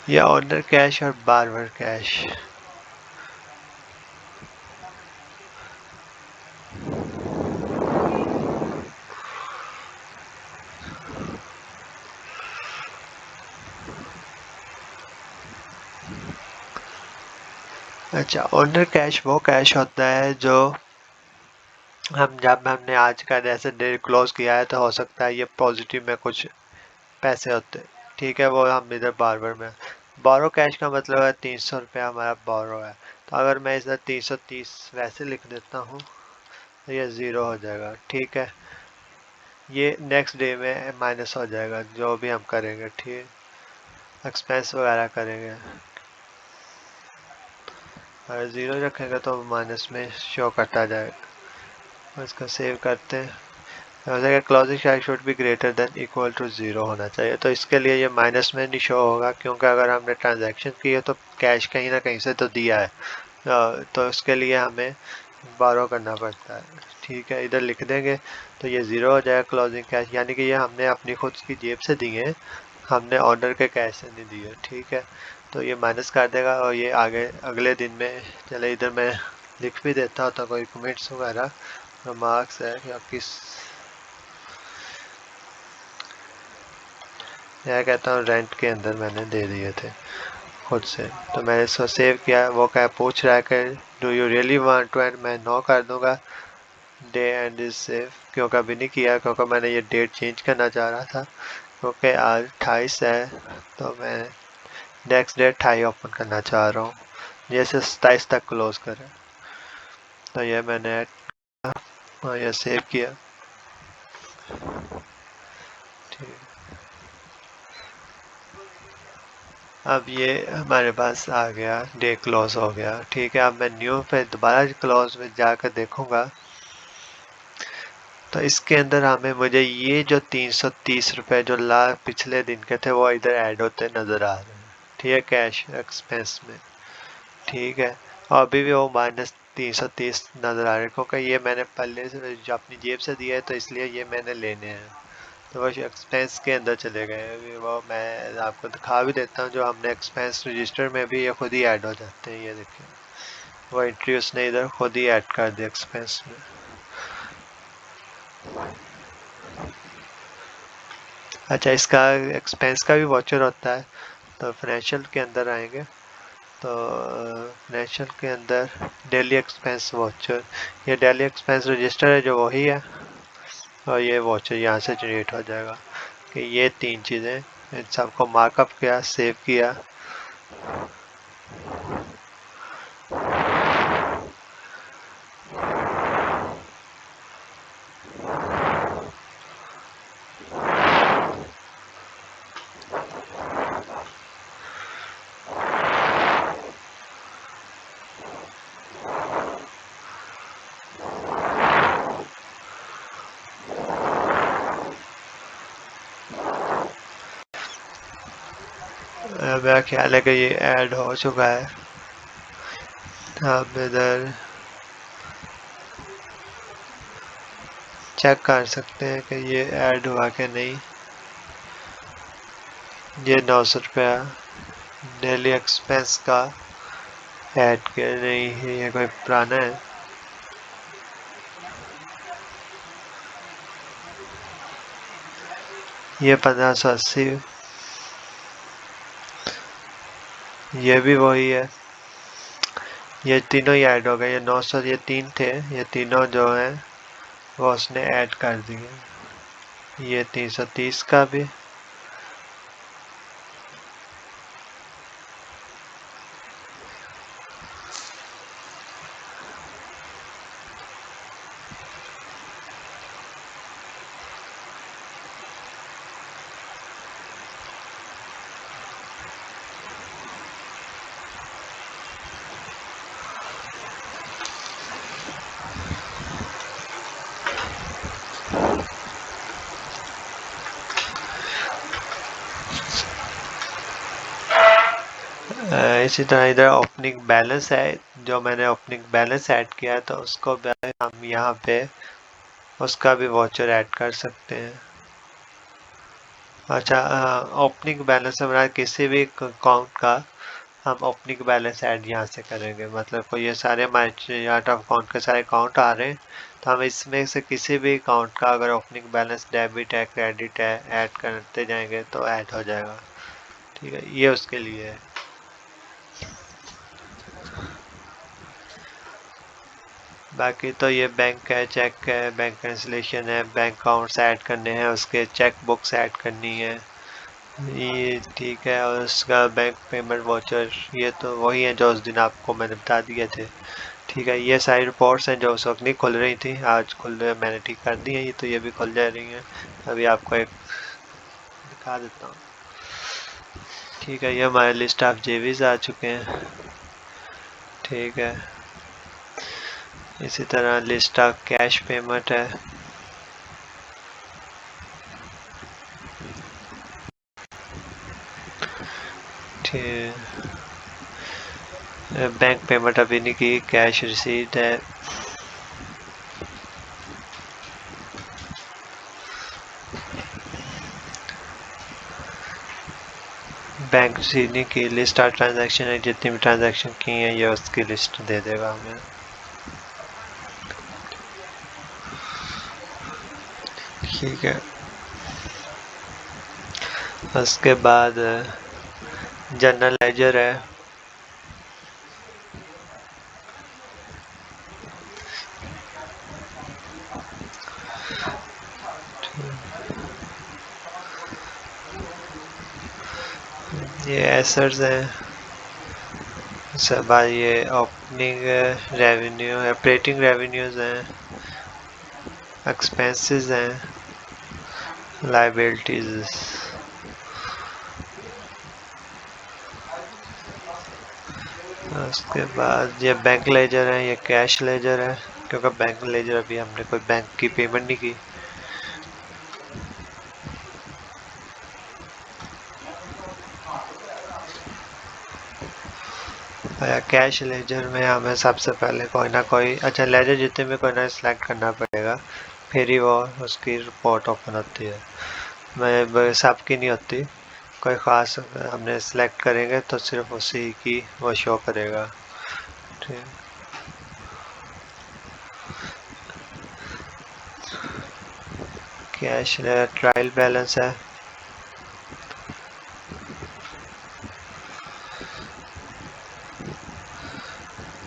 ये ऑनर कैश और बार्बर कैश। अच्छा, ऑनर कैश वो कैश होता है जो जब हमने आज का जैसे डे क्लोज किया है तो हो सकता है ये पॉजिटिव में कुछ पैसे होते हैं। ठीक है, वो हम इधर बार्बर में बोरो कैश का मतलब है 300 रुपया हमारा बोरो है। तो अगर मैं इधर 330 वैसे लिख देता हूँ तो ये ज़ीरो हो जाएगा। ठीक है, ये नेक्स्ट डे में माइनस हो जाएगा जो भी हम करेंगे। ठीक, एक्सपेंस वगैरह करेंगे, अगर ज़ीरो रखेंगे तो माइनस में शो करता जाएगा। इसको सेव करते हैं। Closing cash should be greater than equal to zero होना चाहिए। तो इसके लिए ये माइनस में नहीं शो होगा, क्योंकि अगर हमने ट्रांजैक्शन की है तो कैश कहीं ना कहीं से तो दिया है, तो इसके लिए हमें बारो करना पड़ता है। ठीक है, इधर लिख देंगे तो ये ज़ीरो हो जाएगा क्लोजिंग कैश, यानी कि ये हमने अपनी खुद की जेब से दिए, हमने ऑर्डर के कैश से नहीं दिए। ठीक है, तो ये माइनस कर देगा और ये आगे अगले दिन में चले इधर मैं लिख भी देता हूँ तो कोई कमेंट्स वगैरह रिमार्क्स है या किस यह कहता हूँ रेंट के अंदर मैंने दे दिए थे खुद से। तो मैंने इसको सेव किया। वो क्या पूछ रहा है कि do you really want to end, मैं नो कर दूंगा। डे एंड इज सेव क्योंकि अभी नहीं किया, क्योंकि मैंने ये डेट चेंज करना चाह रहा था, क्योंकि आज 28 है तो मैं नेक्स्ट डे 28 ओपन करना चाह रहा हूँ, जैसे 27 तक क्लोज करें। तो ये मैंने ये सेव किया। ठीक, अब ये हमारे पास आ गया, डे क्लोज हो गया। ठीक है, अब मैं न्यू पे दोबारा क्लोज में जाकर देखूंगा तो इसके अंदर हमें मुझे ये जो 330 रुपए जो पिछले दिन के थे वो इधर ऐड होते नज़र आ रहे हैं। ठीक है, कैश एक्सपेंस में। ठीक है, और अभी भी वो -330 नज़र आ रहे हैं, क्योंकि ये मैंने पहले से जो अपनी जेब से दिया है तो इसलिए ये मैंने लेने हैं। तो वो एक्सपेंस के अंदर चले गए। अभी वो मैं आपको दिखा भी देता हूँ, जो हमने एक्सपेंस रजिस्टर में भी ये खुद ही ऐड हो जाते हैं। ये देखिए, वो एंट्री उसने इधर खुद ही ऐड कर दिया एक्सपेंस में। अच्छा, इसका एक्सपेंस का भी वाचर होता है। तो फाइनेंशियल के अंदर आएंगे तो फाइनेंशियल के अंदर डेली एक्सपेंस वाचर, ये डेली एक्सपेंस रजिस्टर है जो वही है, और ये वाचर यहाँ से जनरेट हो जाएगा। कि ये तीन चीज़ें, इन सबको मार्कअप किया, सेव किया। मेरा ख्याल है कि ये ऐड हो चुका है। आप इधर चेक कर सकते हैं कि ये ऐड हुआ कि नहीं। ये 900 रुपया डेली एक्सपेंस का ऐड के नहीं है, ये कोई पुराना है। ये 1580, ये भी वही है। ये तीनों ही ऐड हो गए। ये 900, ये तीन थे, ये तीनों जो हैं वो उसने ऐड कर दिए। ये 330 का भी। इसी तरह इधर ओपनिंग बैलेंस है, जो मैंने ओपनिंग बैलेंस ऐड किया है तो उसको हम यहाँ पे उसका भी वाउचर ऐड कर सकते हैं। अच्छा, ओपनिंग बैलेंस हमारा किसी भी अकाउंट का हम ओपनिंग बैलेंस ऐड यहाँ से करेंगे, मतलब कोई ये सारे हमारे आउट ऑफ अकाउंट के सारे अकाउंट आ रहे हैं तो हम इसमें से किसी भी अकाउंट का अगर ओपनिंग बैलेंस डेबिट है क्रेडिट है ऐड करते जाएंगे तो ऐड हो जाएगा। ठीक है, ये उसके लिए है। बाकी तो ये बैंक है, चेक है, बैंक कैंसिलेशन है, बैंक अकाउंट्स ऐड करने हैं, उसके चेक बुक्स ऐड करनी है, ये ठीक है। और उसका बैंक पेमेंट वाउचर ये तो वही है जो उस दिन आपको मैंने बता दिए थे। ठीक है, ये सारी रिपोर्ट्स हैं जो उस वक्त नहीं खुल रही थी, आज खुल रही, मैंने ठीक कर दी है ये, तो ये भी खुल जा रही हैं। अभी आपको एक दिखा देता हूँ। ठीक है, ये हमारे लिस्ट ऑफ जेवीज आ चुके हैं। ठीक है, इसी तरह लिस्ट ऑफ कैश पेमेंट है। ठीक, बैंक पेमेंट अभी नहीं की, कैश रिसीट है। बैंक रिसीट की लिस्ट ऑफ ट्रांजैक्शन है, जितनी भी ट्रांजैक्शन की हैं ये उसकी लिस्ट दे देगा हमें। ठीक है, उसके बाद जनरल लेजर है। ये एसेट्स हैं, उसके बाद ये ओपनिंग रेवेन्यू है, ऑपरेटिंग रेवेन्यूज हैं, एक्सपेंसेस हैं, लाइबिलिटीज। उसके बाद ये बैंक लेजर है, ये कैश लेजर है, क्योंकि बैंक लेजर अभी हमने कोई बैंक की पेमेंट नहीं की। कैश लेजर में हमें सबसे पहले कोई ना कोई, अच्छा लेजर जितने में कोई ना सिलेक्ट करना पड़ेगा, फिर ही वो उसकी रिपोर्ट ओपन होती है। मैं सबकी नहीं होती, कोई ख़ास हमने सेलेक्ट करेंगे तो सिर्फ उसी की वो शो करेगा। ठीक, कैश ट्रायल बैलेंस है।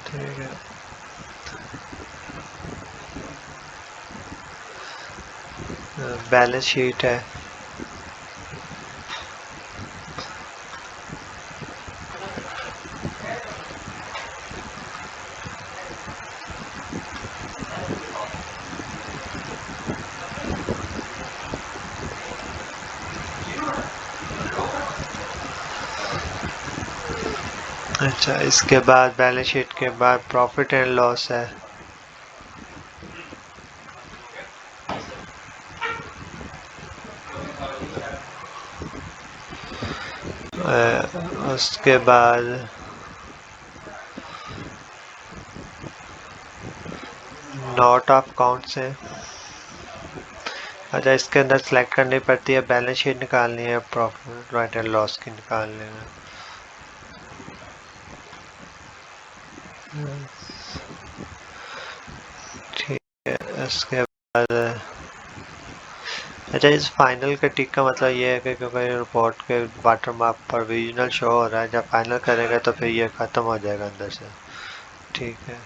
ठीक है, बैलेंस शीट है। अच्छा, इसके बाद बैलेंस शीट के बाद प्रॉफिट एंड लॉस है। उसके बाद नोट ऑफ अकाउंट्स है। अच्छा, इसके अंदर सेलेक्ट करनी पड़ती है, बैलेंस शीट निकालनी है, प्रॉफिट एंड लॉस की निकालनी है। ठीक है, इसके बाद अच्छा, इस फाइनल का टिक का मतलब ये है कि क्योंकि रिपोर्ट के वाटर मार्क पर विजुअल शो हो रहा है, जब फाइनल करेंगे तो फिर ये ख़त्म हो जाएगा अंदर से। ठीक है,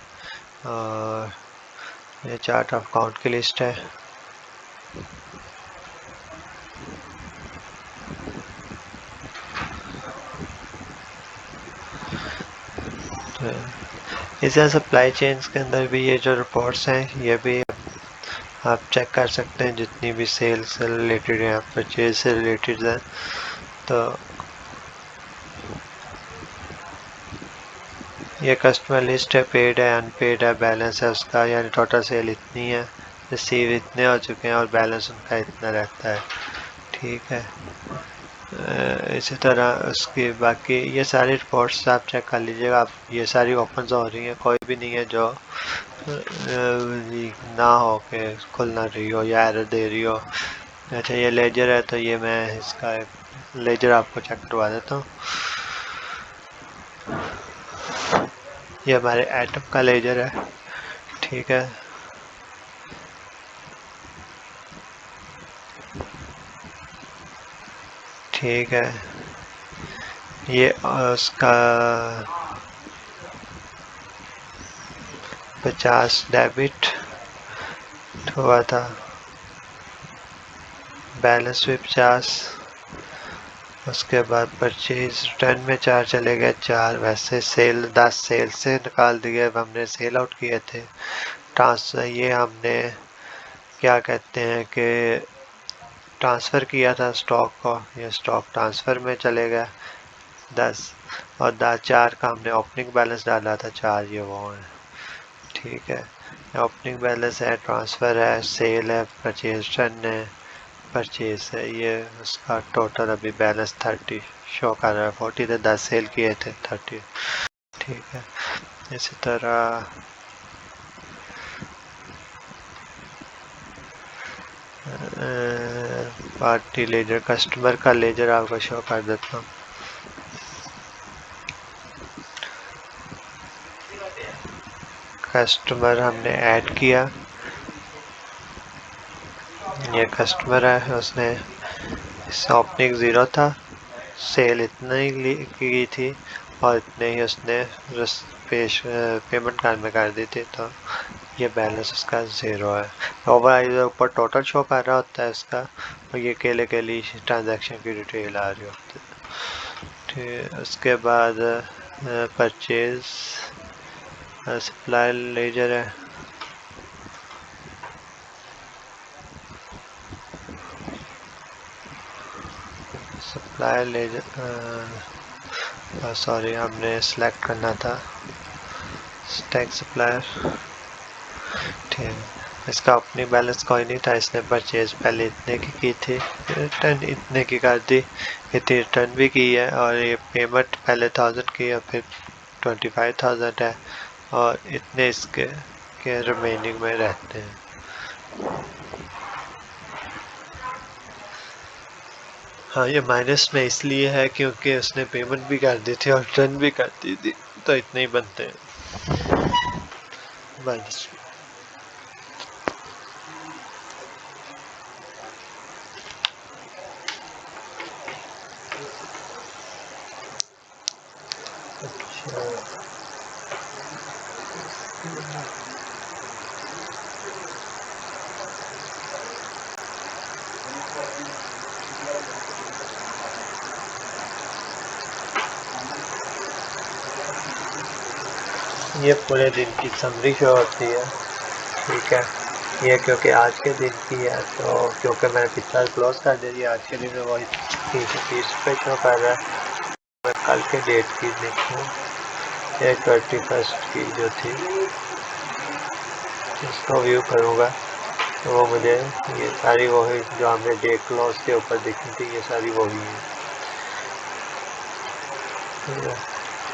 और ये चार्ट ऑफ अकाउंट की लिस्ट है। इस तरह सप्लाई चेन्स के अंदर भी ये जो रिपोर्ट्स हैं ये भी आप चेक कर सकते हैं, जितनी भी सेल से रिलेटेड है, परचेज से रिलेटेड है। तो ये कस्टमर लिस्ट है, पेड है, अनपेड है, बैलेंस है उसका, यानी टोटल सेल इतनी है, रिसीव इतने हो चुके हैं और बैलेंस उनका इतना रहता है। ठीक है, इसी तरह उसकी बाकी ये सारी रिपोर्ट्स आप चेक कर लीजिएगा। आप ये सारी ओपन हो रही हैं, कोई भी नहीं है जो ना हो के खुल ना रही हो या एरर दे रही हो। अच्छा ये लेजर है, तो ये मैं इसका लेजर आपको चेक करवा देता हूँ। ये हमारे एटम का लेजर है, ठीक है। ठीक है, ये उसका 50 डेबिट हुआ था, बैलेंस भी 50। उसके बाद परचेज रिटर्न में 4 चले गए, 4 वैसे सेल 10 सेल से निकाल दिए, हमने सेल आउट किए थे। ट्रांसफर ये हमने क्या कहते हैं कि ट्रांसफ़र किया था स्टॉक को, ये स्टॉक ट्रांसफ़र में चले गए 10, और 4 का हमने ओपनिंग बैलेंस डाला था, 4 ये वो है, ठीक है। ओपनिंग बैलेंस है, ट्रांसफ़र है, सेल है, परचेज टर्न है, परचेज है, ये उसका टोटल अभी बैलेंस 30 शो कर रहा है। 40 थे, 10 सेल किए थे, 30, ठीक है। इसी तरह पार्टी लेजर, कस्टमर का लेजर आपको शो कर देता हूँ। कस्टमर हमने ऐड किया, ये कस्टमर है, उसने ओपनिंग 0 था, सेल इतने ही की थी और इतने ही उसने पेमेंट में कर दी थी, तो ये बैलेंस उसका 0 है। ओवर ऊपर टोटल शो कर रहा होता है इसका, और ये केले के लिए ट्रांजैक्शन की डिटेल आ रही होती है, ठीक। उसके बाद परचेज सप्लाई लेजर है, सप्लाई लेजर सॉरी हमने सेलेक्ट करना था स्टैक सप्लायर, ठीक। इसका अपनी बैलेंस कोई नहीं था, इसने परचेज पहले इतने की थी, रिटर्न इतने की कर दी, इतनी रिटर्न भी की है, और ये पेमेंट पहले 1000 की है, फिर 25,000 है, और इतने इसके के रिमेनिंग में रहते हैं। हाँ ये माइनस में इसलिए है क्योंकि उसने पेमेंट भी कर दी थी और रिटर्न भी कर दी थी, तो इतने ही बनते हैं माइनस। ये पूरे दिन की समरी शो होती है, ठीक है। ये क्योंकि आज के दिन की है, तो क्योंकि मैंने पिक्चर क्लोज कर दी, आज के दिन में वही 330 पे शो कर रहा है। मैं कल के डेट की देखूँ, ये 21 की जो थी इसको व्यू करूँगा, तो वो मुझे ये सारी वही जो हमें डेट क्लोज के ऊपर दिखी थी, ये सारी वही है।